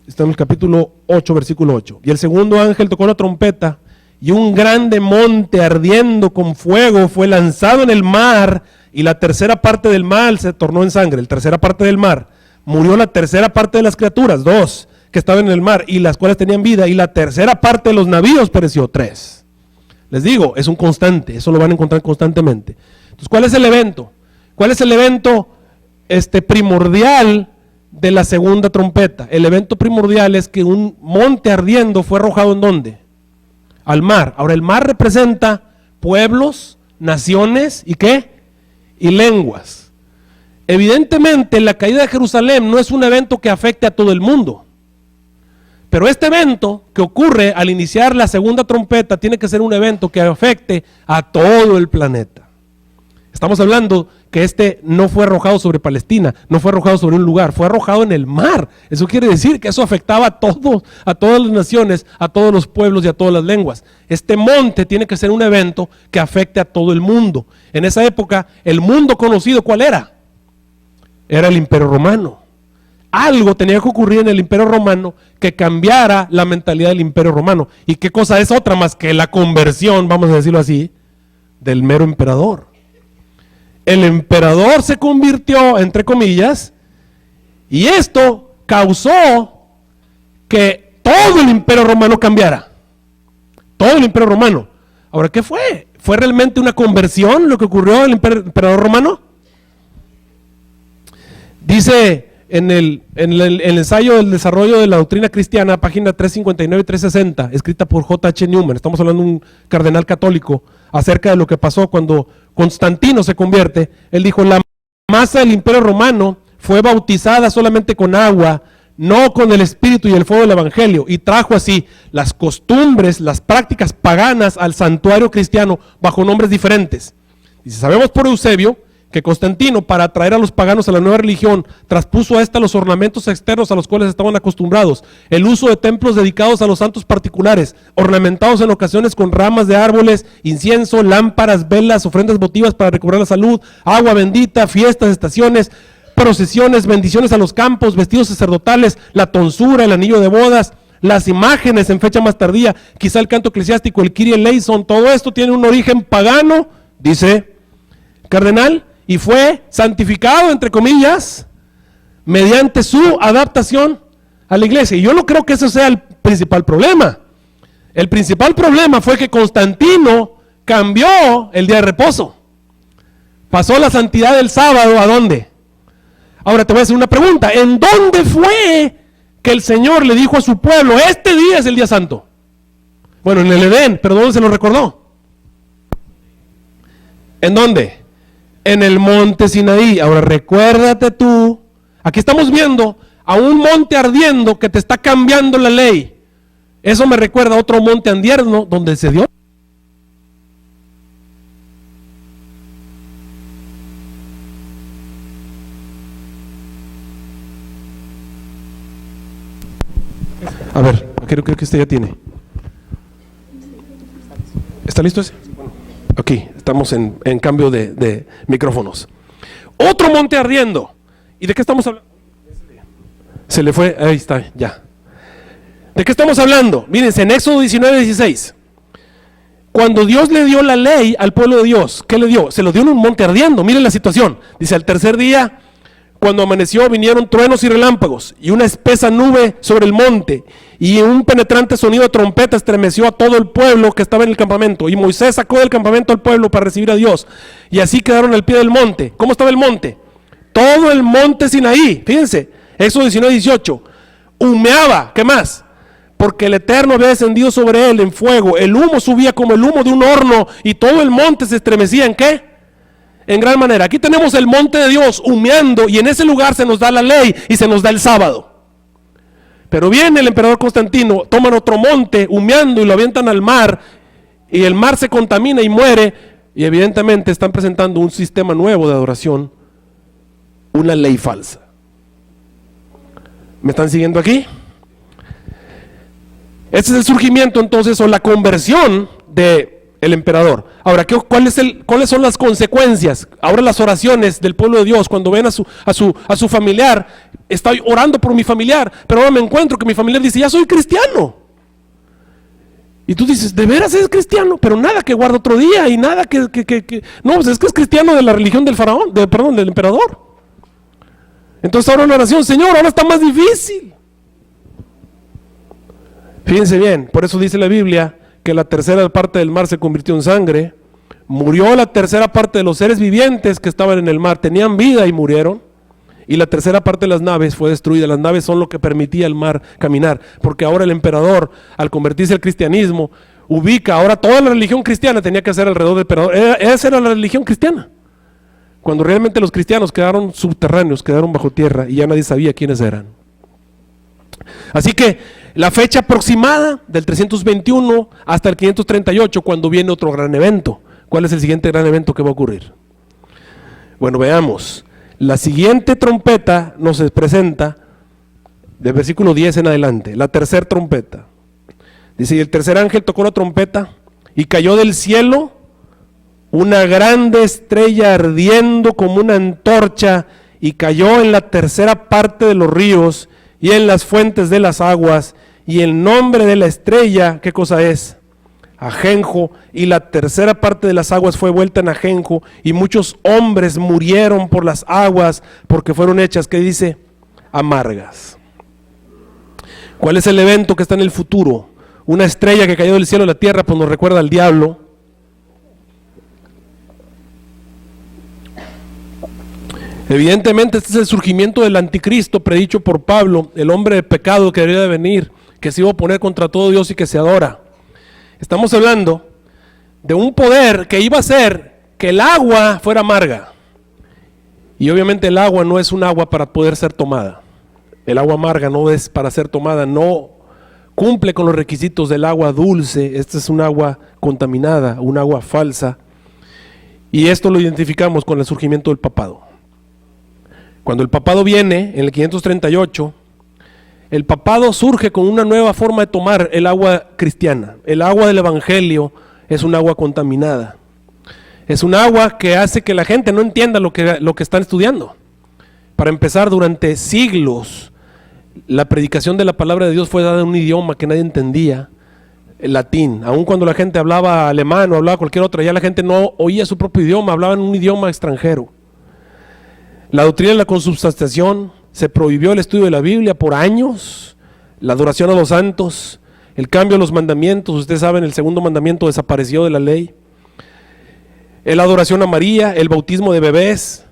está en el capítulo 8, versículo 8. Y el segundo ángel tocó la trompeta, y un grande monte ardiendo con fuego fue lanzado en el mar, y la tercera parte del mar se tornó en sangre. La tercera parte del mar. Murió la tercera parte de las criaturas, 2, que estaban en el mar, y las cuales tenían vida, y la tercera parte de los navíos pereció, 3. Les digo, es un constante, eso lo van a encontrar constantemente. Entonces, ¿cuál es el evento? ¿Cuál es el evento primordial de la segunda trompeta? El evento primordial es que un monte ardiendo fue arrojado ¿en dónde? Al mar. Ahora, el mar representa pueblos, naciones y ¿qué? Y lenguas. Evidentemente, la caída de Jerusalén no es un evento que afecte a todo el mundo. Pero este evento que ocurre al iniciar la segunda trompeta tiene que ser un evento que afecte a todo el planeta. Estamos hablando que no fue arrojado sobre Palestina, no fue arrojado sobre un lugar, fue arrojado en el mar. Eso quiere decir que eso afectaba a todos, a todas las naciones, a todos los pueblos y a todas las lenguas. Este monte tiene que ser un evento que afecte a todo el mundo. En esa época, el mundo conocido, ¿cuál era? Era el Imperio Romano. Algo tenía que ocurrir en el Imperio Romano que cambiara la mentalidad del Imperio Romano. ¿Y qué cosa es otra más que la conversión, vamos a decirlo así, del mero emperador? El emperador se convirtió, entre comillas, y esto causó que todo el Imperio Romano cambiara. Todo el Imperio Romano. Ahora, ¿qué fue? ¿Fue realmente una conversión lo que ocurrió en el emperador romano? Dice en el ensayo del desarrollo de la doctrina cristiana, página 359 y 360, escrita por J.H. Newman, estamos hablando de un cardenal católico, acerca de lo que pasó cuando Constantino se convierte. Él dijo: la masa del Imperio Romano fue bautizada solamente con agua, no con el Espíritu y el fuego del Evangelio, y trajo así las costumbres, las prácticas paganas al santuario cristiano bajo nombres diferentes. Y si sabemos por Eusebio que Constantino, para atraer a los paganos a la nueva religión, traspuso a esta los ornamentos externos a los cuales estaban acostumbrados, el uso de templos dedicados a los santos particulares, ornamentados en ocasiones con ramas de árboles, incienso, lámparas, velas, ofrendas votivas para recobrar la salud, agua bendita, fiestas, estaciones, procesiones, bendiciones a los campos, vestidos sacerdotales, la tonsura, el anillo de bodas, las imágenes en fecha más tardía, quizá el canto eclesiástico, el Kyrie eleison. Todo esto tiene un origen pagano, dice cardenal, y fue santificado, entre comillas, mediante su adaptación a la iglesia. Y yo no creo que eso sea el principal problema. El principal problema fue que Constantino cambió el día de reposo. Pasó la santidad del sábado, ¿a dónde? Ahora te voy a hacer una pregunta. ¿En dónde fue que el Señor le dijo a su pueblo: este día es el día santo? Bueno, en el Edén, pero ¿dónde se lo recordó? ¿En dónde? En el monte Sinaí. Ahora recuérdate tú, aquí estamos viendo a un monte ardiendo que te está cambiando la ley. Eso me recuerda a otro monte ardiendo donde se dio. A ver, creo que este ya tiene. ¿Está listo ese? Aquí, estamos en cambio de micrófonos. Otro monte ardiendo. ¿Y de qué estamos hablando? Se le fue, ahí está, ya. ¿De qué estamos hablando? Mírense, en Éxodo 19:16. Cuando Dios le dio la ley al pueblo de Dios, ¿qué le dio? Se lo dio en un monte ardiendo. Miren la situación. Dice: al tercer día, cuando amaneció, vinieron truenos y relámpagos, y una espesa nube sobre el monte, y un penetrante sonido de trompeta estremeció a todo el pueblo que estaba en el campamento. Y Moisés sacó del campamento al pueblo para recibir a Dios, y así quedaron al pie del monte. ¿Cómo estaba el monte? Todo el monte Sinaí, fíjense, Éxodo 19:18, humeaba. ¿Qué más? Porque el Eterno había descendido sobre él en fuego, el humo subía como el humo de un horno, y todo el monte se estremecía. ¿En qué? En gran manera. Aquí tenemos el monte de Dios humeando, y en ese lugar se nos da la ley y se nos da el sábado. Pero viene el emperador Constantino, toman otro monte humeando y lo avientan al mar, y el mar se contamina y muere, y evidentemente están presentando un sistema nuevo de adoración, una ley falsa. ¿Me están siguiendo aquí? Este es el surgimiento entonces, o la conversión de El emperador. Ahora, ¿cuáles son las consecuencias? Ahora las oraciones del pueblo de Dios, cuando ven a su familiar, estoy orando por mi familiar, pero ahora me encuentro que mi familiar dice, ya soy cristiano. Y tú dices, ¿de veras es cristiano? Pero nada que guarda otro día y nada que... No, pues es que es cristiano de la religión del faraón, del emperador. Entonces ahora la oración, Señor, ahora está más difícil. Fíjense bien, por eso dice la Biblia que la tercera parte del mar se convirtió en sangre, murió la tercera parte de los seres vivientes que estaban en el mar, tenían vida y murieron, y la tercera parte de las naves fue destruida. Las naves son lo que permitía al mar caminar, porque ahora el emperador, al convertirse al cristianismo, ubica, ahora toda la religión cristiana tenía que hacer alrededor del emperador. Esa era la religión cristiana, cuando realmente los cristianos quedaron subterráneos, quedaron bajo tierra y ya nadie sabía quiénes eran. Así que la fecha aproximada del 321 hasta el 538, cuando viene otro gran evento. ¿Cuál es el siguiente gran evento que va a ocurrir? Bueno, veamos. La siguiente trompeta nos presenta, del versículo 10 en adelante, la tercera trompeta. Dice, y el tercer ángel tocó la trompeta, y cayó del cielo una grande estrella ardiendo como una antorcha, y cayó en la tercera parte de los ríos, y en las fuentes de las aguas, y el nombre de la estrella, ¿qué cosa es? Ajenjo, y la tercera parte de las aguas fue vuelta en ajenjo, y muchos hombres murieron por las aguas, porque fueron hechas, ¿qué dice? Amargas. ¿Cuál es el evento que está en el futuro? Una estrella que cayó del cielo a la tierra, pues nos recuerda al diablo. Evidentemente este es el surgimiento del anticristo predicho por Pablo, el hombre de pecado que debería de venir, que se iba a oponer contra todo Dios y que se adora. Estamos hablando de un poder que iba a hacer que el agua fuera amarga. Y obviamente el agua no es un agua para poder ser tomada. El agua amarga no es para ser tomada, no cumple con los requisitos del agua dulce. Esta es un agua contaminada, un agua falsa. Y esto lo identificamos con el surgimiento del papado. Cuando el papado viene, en el 538, el papado surge con una nueva forma de tomar el agua cristiana. El agua del evangelio es un agua contaminada. Es un agua que hace que la gente no entienda lo que están estudiando. Para empezar, durante siglos, la predicación de la palabra de Dios fue dada en un idioma que nadie entendía, el latín. Aun cuando la gente hablaba alemán o hablaba cualquier otra, ya la gente no oía su propio idioma, hablaba en un idioma extranjero. La doctrina de la consubstanciación, se prohibió el estudio de la Biblia por años, la adoración a los santos, el cambio de los mandamientos. Ustedes saben, el segundo mandamiento desapareció de la ley. La adoración a María, el bautismo de bebés,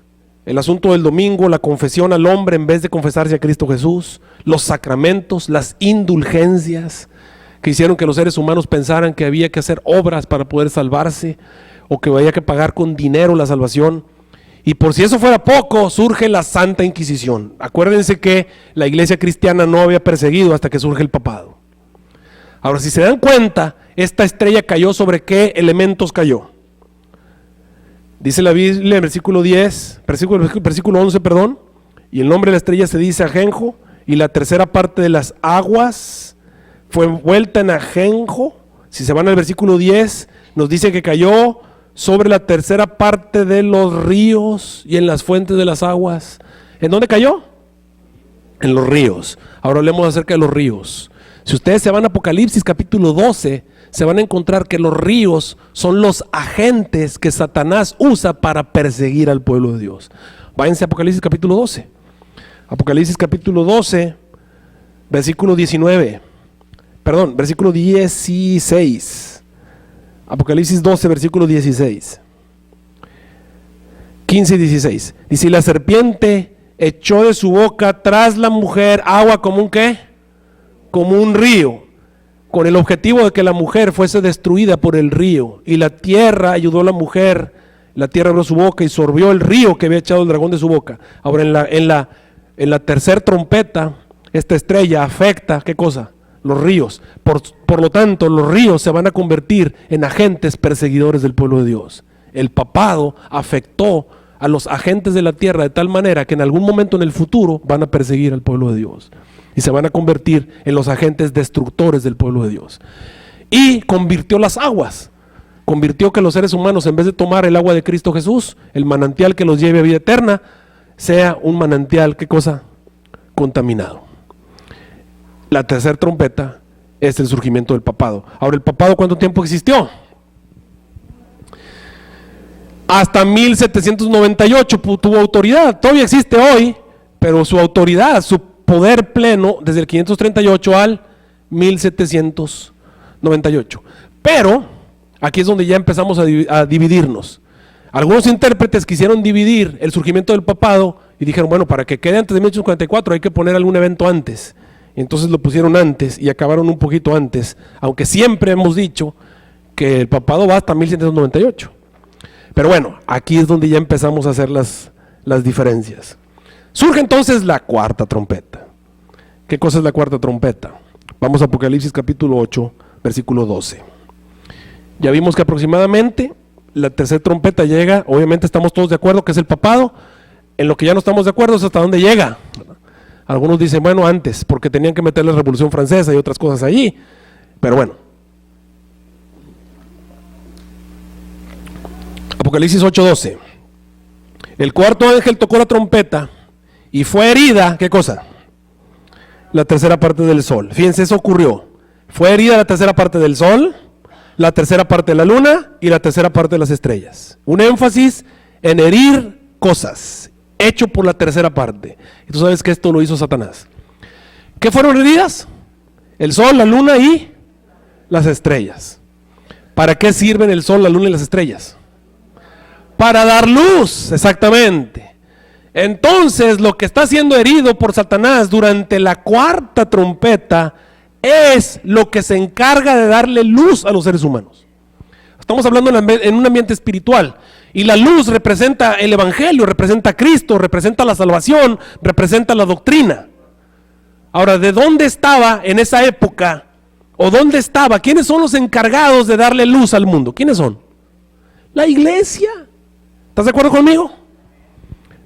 el asunto del domingo, la confesión al hombre en vez de confesarse a Cristo Jesús, los sacramentos, las indulgencias que hicieron que los seres humanos pensaran que había que hacer obras para poder salvarse o que había que pagar con dinero la salvación. Y por si eso fuera poco, surge la Santa Inquisición. Acuérdense que la iglesia cristiana no había perseguido hasta que surge el papado. Ahora, si se dan cuenta, esta estrella cayó sobre qué elementos cayó. Dice la Biblia en versículo 11, y el nombre de la estrella se dice ajenjo, y la tercera parte de las aguas fue envuelta en ajenjo. Si se van al versículo 10, nos dice que cayó sobre la tercera parte de los ríos y en las fuentes de las aguas. ¿En dónde cayó? En los ríos. Ahora hablemos acerca de los ríos. Si ustedes se van a Apocalipsis capítulo 12, se van a encontrar que los ríos son los agentes que Satanás usa para perseguir al pueblo de Dios. Váyanse a Apocalipsis capítulo 12. Apocalipsis capítulo 12, versículo 16. Apocalipsis 12, versículo 16. 15 y 16. Dice, y la serpiente echó de su boca tras la mujer agua como un ¿qué? Como un río, con el objetivo de que la mujer fuese destruida por el río. Y la tierra ayudó a la mujer, la tierra abrió su boca y sorbió el río que había echado el dragón de su boca. Ahora en la tercera trompeta, esta estrella afecta, ¿qué cosa? Los ríos. Por lo tanto, los ríos se van a convertir en agentes perseguidores del pueblo de Dios. El papado afectó a los agentes de la tierra de tal manera que en algún momento en el futuro van a perseguir al pueblo de Dios y se van a convertir en los agentes destructores del pueblo de Dios. Y convirtió las aguas. convirtió que los seres humanos, en vez de tomar el agua de Cristo Jesús, el manantial que los lleve a vida eterna, sea un manantial, ¿qué cosa? Contaminado. La tercera trompeta es el surgimiento del papado. Ahora, ¿el papado cuánto tiempo existió? Hasta 1798 tuvo autoridad. Todavía existe hoy, pero su autoridad, su poder pleno, desde el 538 al 1798. Pero aquí es donde ya empezamos a dividirnos. Algunos intérpretes quisieron dividir el surgimiento del papado y dijeron, bueno, para que quede antes de 1844 hay que poner algún evento antes. Entonces lo pusieron antes y acabaron un poquito antes, aunque siempre hemos dicho que el papado va hasta 1798. Pero bueno, aquí es donde ya empezamos a hacer las diferencias. Surge entonces la cuarta trompeta. ¿Qué cosa es la cuarta trompeta? Vamos a Apocalipsis capítulo 8, versículo 12. Ya vimos que aproximadamente la tercera trompeta llega, obviamente estamos todos de acuerdo que es el papado. En lo que ya no estamos de acuerdo es hasta dónde llega. Algunos dicen, bueno, antes, porque tenían que meter la Revolución Francesa y otras cosas allí. Pero bueno. Apocalipsis 8:12. El cuarto ángel tocó la trompeta y fue herida, ¿qué cosa? La tercera parte del sol. Fíjense, eso ocurrió. Fue herida la tercera parte del sol, la tercera parte de la luna y la tercera parte de las estrellas. Un énfasis en herir cosas, hecho por la tercera parte. Y tú sabes que esto lo hizo Satanás. ¿Qué fueron heridas? El sol, la luna y las estrellas. ¿Para qué sirven el sol, la luna y las estrellas? Para dar luz, exactamente. Entonces, lo que está siendo herido por Satanás durante la cuarta trompeta es lo que se encarga de darle luz a los seres humanos. Estamos hablando en un ambiente espiritual. Y la luz representa el evangelio, representa a Cristo, representa la salvación, representa la doctrina. Ahora, ¿de dónde estaba en esa época? ¿O dónde estaba? ¿Quiénes son los encargados de darle luz al mundo? ¿Quiénes son? La iglesia. ¿Estás de acuerdo conmigo?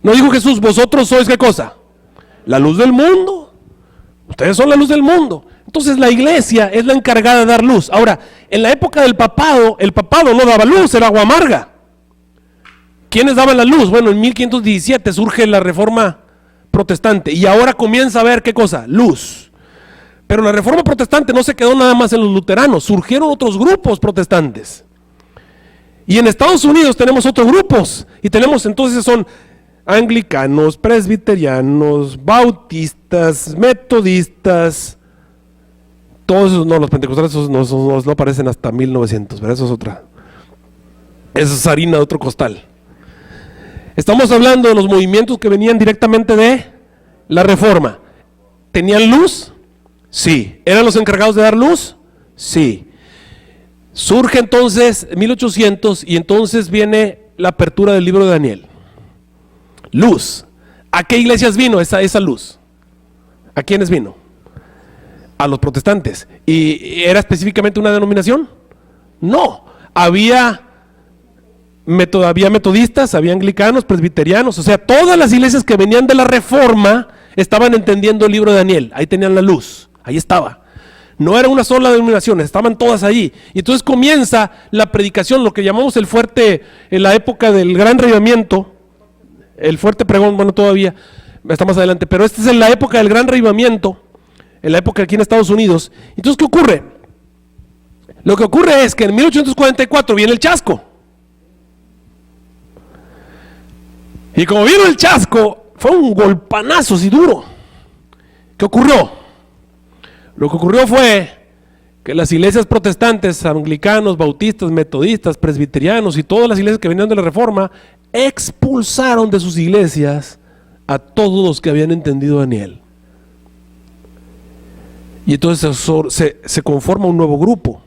No dijo Jesús, vosotros sois ¿qué cosa? La luz del mundo. Ustedes son la luz del mundo. Entonces la iglesia es la encargada de dar luz. Ahora, en la época del papado, el papado no daba luz, era agua amarga. ¿Quiénes daban la luz? Bueno, en 1517 surge la Reforma Protestante y ahora comienza a haber ¿qué cosa? Luz. Pero la Reforma Protestante no se quedó nada más en los luteranos, surgieron otros grupos protestantes. Y en Estados Unidos tenemos otros grupos y tenemos entonces son anglicanos, presbiterianos, bautistas, metodistas, todos esos, no, los pentecostales no aparecen hasta 1900, pero eso es otra, eso es harina de otro costal. Estamos hablando de los movimientos que venían directamente de la Reforma. ¿Tenían luz? Sí. ¿Eran los encargados de dar luz? Sí. Surge entonces 1800 y entonces viene la apertura del libro de Daniel. Luz. ¿A qué iglesias vino esa luz? ¿A quiénes vino? A los protestantes. ¿Y era específicamente una denominación? No. Había metodistas, había anglicanos, presbiterianos, o sea, todas las iglesias que venían de la Reforma estaban entendiendo el libro de Daniel. Ahí tenían la luz, ahí estaba. No era una sola denominación, estaban todas allí. Y entonces comienza la predicación, lo que llamamos el fuerte, en la época del gran reavivamiento, el fuerte pregón, bueno, todavía está más adelante, pero esta es en la época del gran reavivamiento, en la época aquí en Estados Unidos. Entonces, ¿qué ocurre? Lo que ocurre es que en 1844 viene el chasco. Y como vino el chasco, fue un golpanazo así duro. ¿Qué ocurrió? Lo que ocurrió fue que las iglesias protestantes, anglicanos, bautistas, metodistas, presbiterianos y todas las iglesias que venían de la Reforma expulsaron de sus iglesias a todos los que habían entendido a Daniel. Y entonces se conforma un nuevo grupo.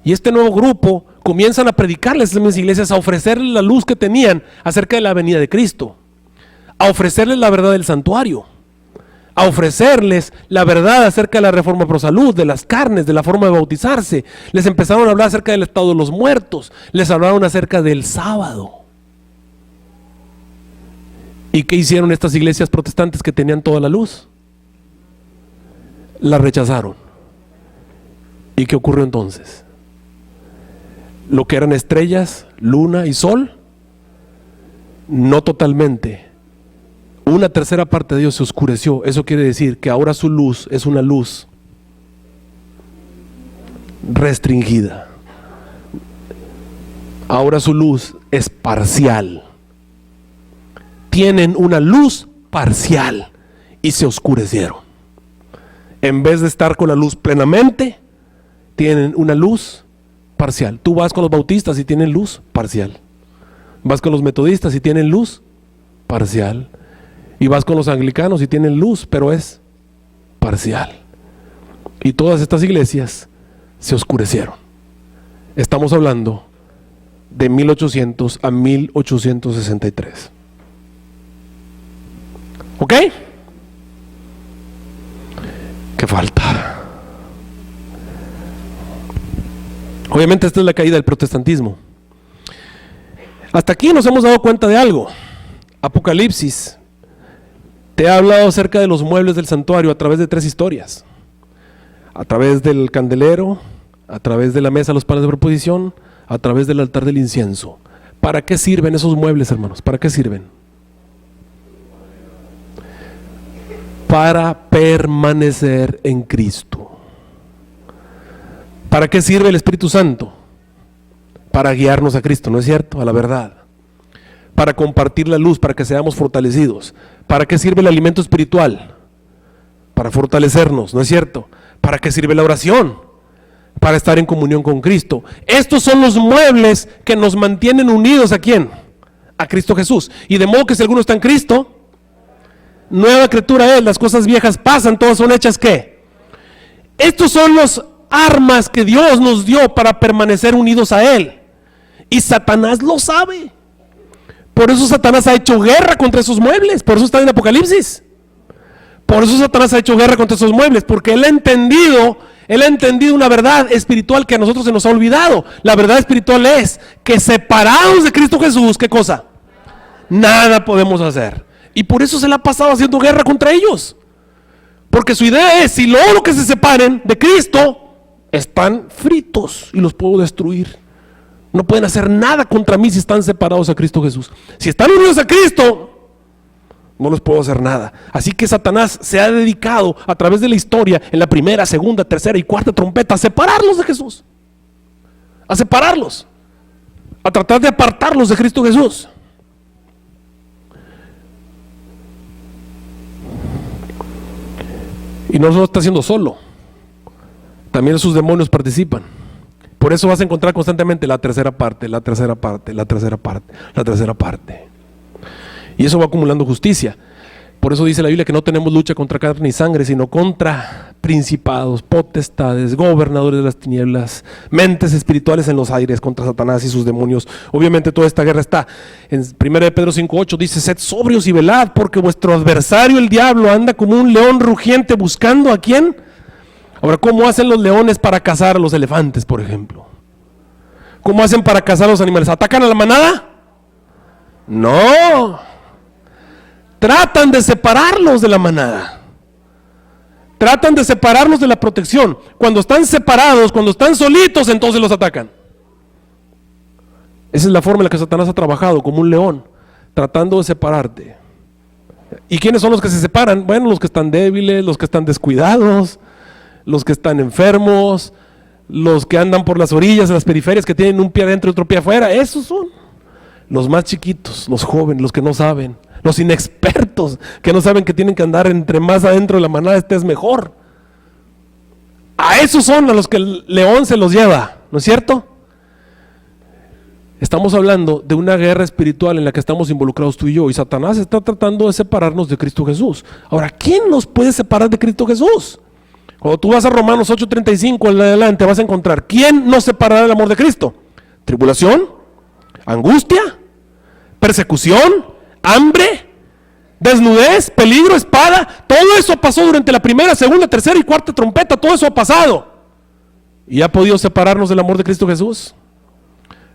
Y este nuevo grupo comienzan a predicarles a las mismas iglesias, a ofrecerles la luz que tenían acerca de la venida de Cristo, a ofrecerles la verdad del santuario, a ofrecerles la verdad acerca de la reforma pro salud, de las carnes, de la forma de bautizarse. Les empezaron a hablar acerca del estado de los muertos, les hablaron acerca del sábado. ¿Y qué hicieron estas iglesias protestantes que tenían toda la luz? La rechazaron. ¿Y qué ocurrió entonces? lo que eran estrellas, luna y sol, no totalmente. Una tercera parte de ellos se oscureció. Eso quiere decir que ahora su luz es una luz restringida. Ahora su luz es parcial. Tienen una luz parcial y se oscurecieron. En vez de estar con la luz plenamente, tienen una luz parcial. Tú vas con los bautistas y tienen luz parcial. Vas con los metodistas y tienen luz parcial. Y vas con los anglicanos y tienen luz, pero es parcial. Y todas estas iglesias se oscurecieron. Estamos hablando de 1800 a 1863. ¿Ok? ¿Qué falta? Obviamente esta es la caída del protestantismo. Hasta aquí nos hemos dado cuenta de algo. Apocalipsis te ha hablado acerca de los muebles del santuario a través de 3 historias. A través del candelero, a través de la mesa, los panes de proposición, a través del altar del incienso. ¿Para qué sirven esos muebles, hermanos? ¿Para qué sirven? Para permanecer en Cristo. ¿Para qué sirve el Espíritu Santo? Para guiarnos a Cristo, ¿no es cierto? A la verdad. Para compartir la luz, para que seamos fortalecidos. ¿Para qué sirve el alimento espiritual? Para fortalecernos, ¿no es cierto? ¿Para qué sirve la oración? Para estar en comunión con Cristo. Estos son los muebles que nos mantienen unidos ¿a quién? A Cristo Jesús. Y de modo que si alguno está en Cristo, nueva criatura es, las cosas viejas pasan, todas son hechas ¿qué? Estos son los armas que Dios nos dio para permanecer unidos a Él. Y Satanás lo sabe. Por eso Satanás ha hecho guerra contra esos muebles. Por eso está en Apocalipsis. Por eso Satanás ha hecho guerra contra esos muebles. Porque Él ha entendido una verdad espiritual que a nosotros se nos ha olvidado. La verdad espiritual es que separados de Cristo Jesús, ¿qué cosa? Nada podemos hacer. Y por eso se le ha pasado haciendo guerra contra ellos. Porque su idea es, si logro que se separen de Cristo, están fritos y los puedo destruir. No pueden hacer nada contra mí si están separados a Cristo Jesús. Si están unidos a Cristo, no les puedo hacer nada. Así que Satanás se ha dedicado a través de la historia, en la primera, segunda, tercera y cuarta trompeta, a separarlos de Jesús. A separarlos. A tratar de apartarlos de Cristo Jesús. Y no lo está haciendo solo. También sus demonios participan. Por eso vas a encontrar constantemente la tercera parte, la tercera parte, la tercera parte, la tercera parte. Y eso va acumulando justicia. Por eso dice la Biblia que no tenemos lucha contra carne y sangre, sino contra principados, potestades, gobernadores de las tinieblas, mentes espirituales en los aires, contra Satanás y sus demonios. Obviamente toda esta guerra está. En 1 Pedro 5:8 dice: sed sobrios y velad, porque vuestro adversario el diablo anda como un león rugiente buscando ¿a quién? Ahora, ¿cómo hacen los leones para cazar a los elefantes, por ejemplo? ¿Cómo hacen para cazar a los animales? ¿Atacan a la manada? No. Tratan de separarlos de la manada. Tratan de separarlos de la protección. Cuando están separados, cuando están solitos, entonces los atacan. Esa es la forma en la que Satanás ha trabajado, como un león, tratando de separarte. ¿Y quiénes son los que se separan? Bueno, los que están débiles, los que están descuidados, los que están enfermos, los que andan por las orillas, las periferias, que tienen un pie adentro y otro pie afuera. Esos son los más chiquitos, los jóvenes, los que no saben, los inexpertos, que no saben que tienen que andar entre más adentro de la manada estés mejor. A esos son a los que el león se los lleva, ¿no es cierto? Estamos hablando de una guerra espiritual en la que estamos involucrados tú y yo, y Satanás está tratando de separarnos de Cristo Jesús. Ahora, ¿quién nos puede separar de Cristo Jesús? Cuando tú vas a Romanos 8:35 en adelante vas a encontrar, ¿quién nos separará del amor de Cristo? ¿Tribulación? ¿Angustia? ¿Persecución? ¿Hambre? ¿Desnudez? ¿Peligro? ¿Espada? Todo eso pasó durante la primera, segunda, tercera y cuarta trompeta. Todo eso ha pasado. ¿Y ha podido separarnos del amor de Cristo Jesús?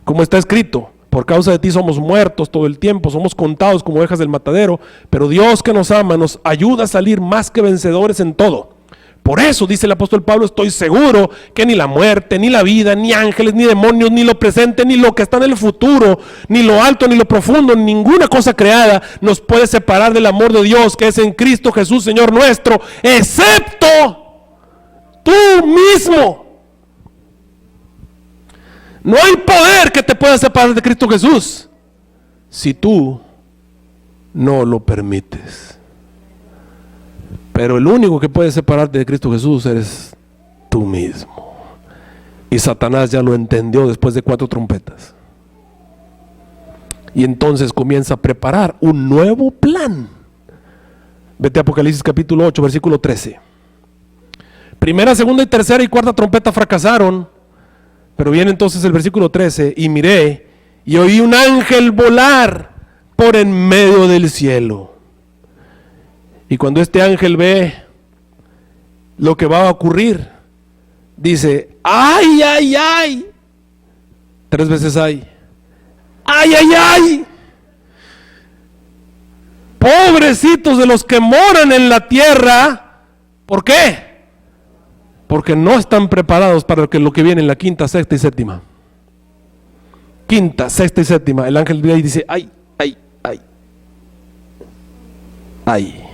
Como está escrito: por causa de ti somos muertos todo el tiempo, somos contados como ovejas del matadero, pero Dios que nos ama nos ayuda a salir más que vencedores en todo, Por eso, dice el apóstol Pablo, estoy seguro que ni la muerte, ni la vida, ni ángeles, ni demonios, ni lo presente, ni lo que está en el futuro, ni lo alto, ni lo profundo, ninguna cosa creada nos puede separar del amor de Dios que es en Cristo Jesús, Señor nuestro, excepto tú mismo. No hay poder que te pueda separar de Cristo Jesús si tú no lo permites. Pero el único que puede separarte de Cristo Jesús eres tú mismo. Y Satanás ya lo entendió después de 4 trompetas. Y entonces comienza a preparar un nuevo plan. Vete a Apocalipsis capítulo 8, versículo 13. Primera, segunda y tercera y cuarta trompeta fracasaron. Pero viene entonces el versículo 13. Y miré y oí un ángel volar por en medio del cielo. Y cuando este ángel ve lo que va a ocurrir, dice, ¡ay, ay, ay! 3 veces ay. ¡Ay, ay, ay! Pobrecitos de los que moran en la tierra. ¿Por qué? Porque no están preparados para lo que viene en la quinta, sexta y séptima. Quinta, sexta y séptima. El ángel ve y dice, ¡ay, ay, ay! ¡Ay!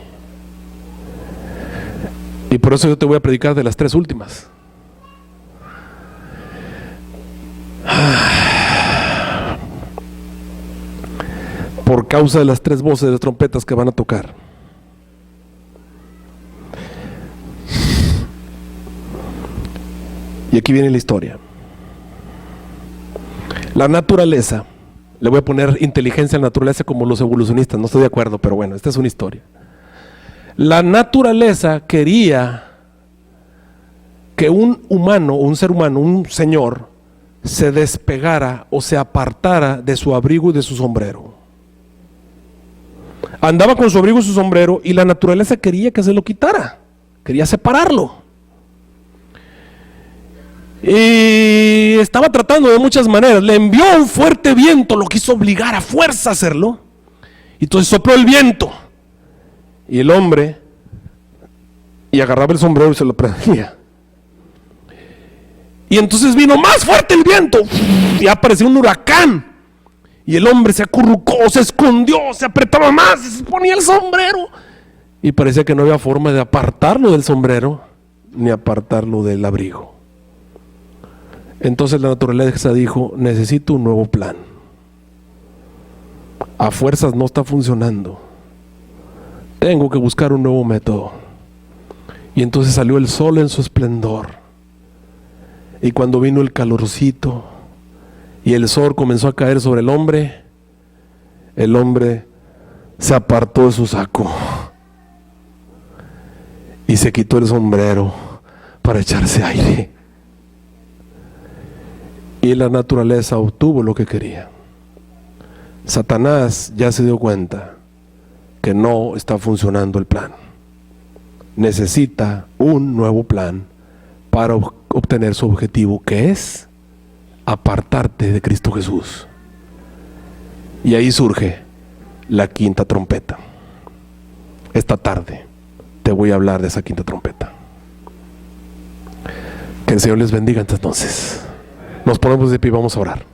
Y por eso yo te voy a predicar de las 3 últimas. Por causa de las 3 voces de las trompetas que van a tocar. Y aquí viene la historia. La naturaleza, le voy a poner inteligencia a la naturaleza como los evolucionistas, no estoy de acuerdo, pero bueno, esta es una historia. La naturaleza quería que un humano, un ser humano, un señor, se despegara o se apartara de su abrigo y de su sombrero. Andaba con su abrigo y su sombrero y la naturaleza quería que se lo quitara, quería separarlo. Y estaba tratando de muchas maneras. Le envió un fuerte viento, lo quiso obligar a fuerza a hacerlo. Y entonces sopló el viento. Y el hombre, y agarraba el sombrero y se lo prendía. Y entonces vino más fuerte el viento, y apareció un huracán. Y el hombre se acurrucó, se escondió, se apretaba más, y se ponía el sombrero. Y parecía que no había forma de apartarlo del sombrero, ni apartarlo del abrigo. Entonces la naturaleza dijo, necesito un nuevo plan. A fuerzas no está funcionando. Tengo que buscar un nuevo método. Y entonces salió el sol en su esplendor. Y cuando vino el calorcito y el sol comenzó a caer sobre el hombre se apartó de su saco y se quitó el sombrero para echarse aire. Y la naturaleza obtuvo lo que quería. Satanás ya se dio cuenta que no está funcionando el plan. Necesita un nuevo plan para obtener su objetivo, que es apartarte de Cristo Jesús. Y ahí surge la quinta trompeta. Esta tarde te voy a hablar de esa quinta trompeta. Que el Señor les bendiga hasta entonces. Nos ponemos de pie y vamos a orar.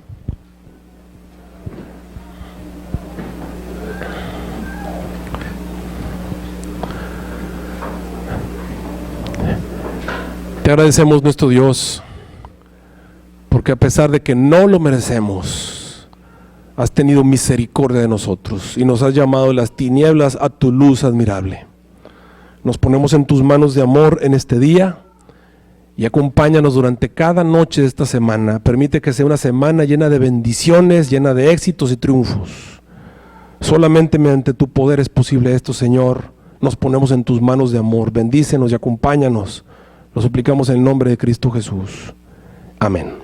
Te agradecemos, nuestro Dios, porque a pesar de que no lo merecemos, has tenido misericordia de nosotros y nos has llamado de las tinieblas a tu luz admirable. Nos ponemos en tus manos de amor en este día y acompáñanos durante cada noche de esta semana. Permite que sea una semana llena de bendiciones, llena de éxitos y triunfos. Solamente mediante tu poder es posible esto, Señor. Nos ponemos en tus manos de amor. Bendícenos y acompáñanos. Lo suplicamos en el nombre de Cristo Jesús. Amén.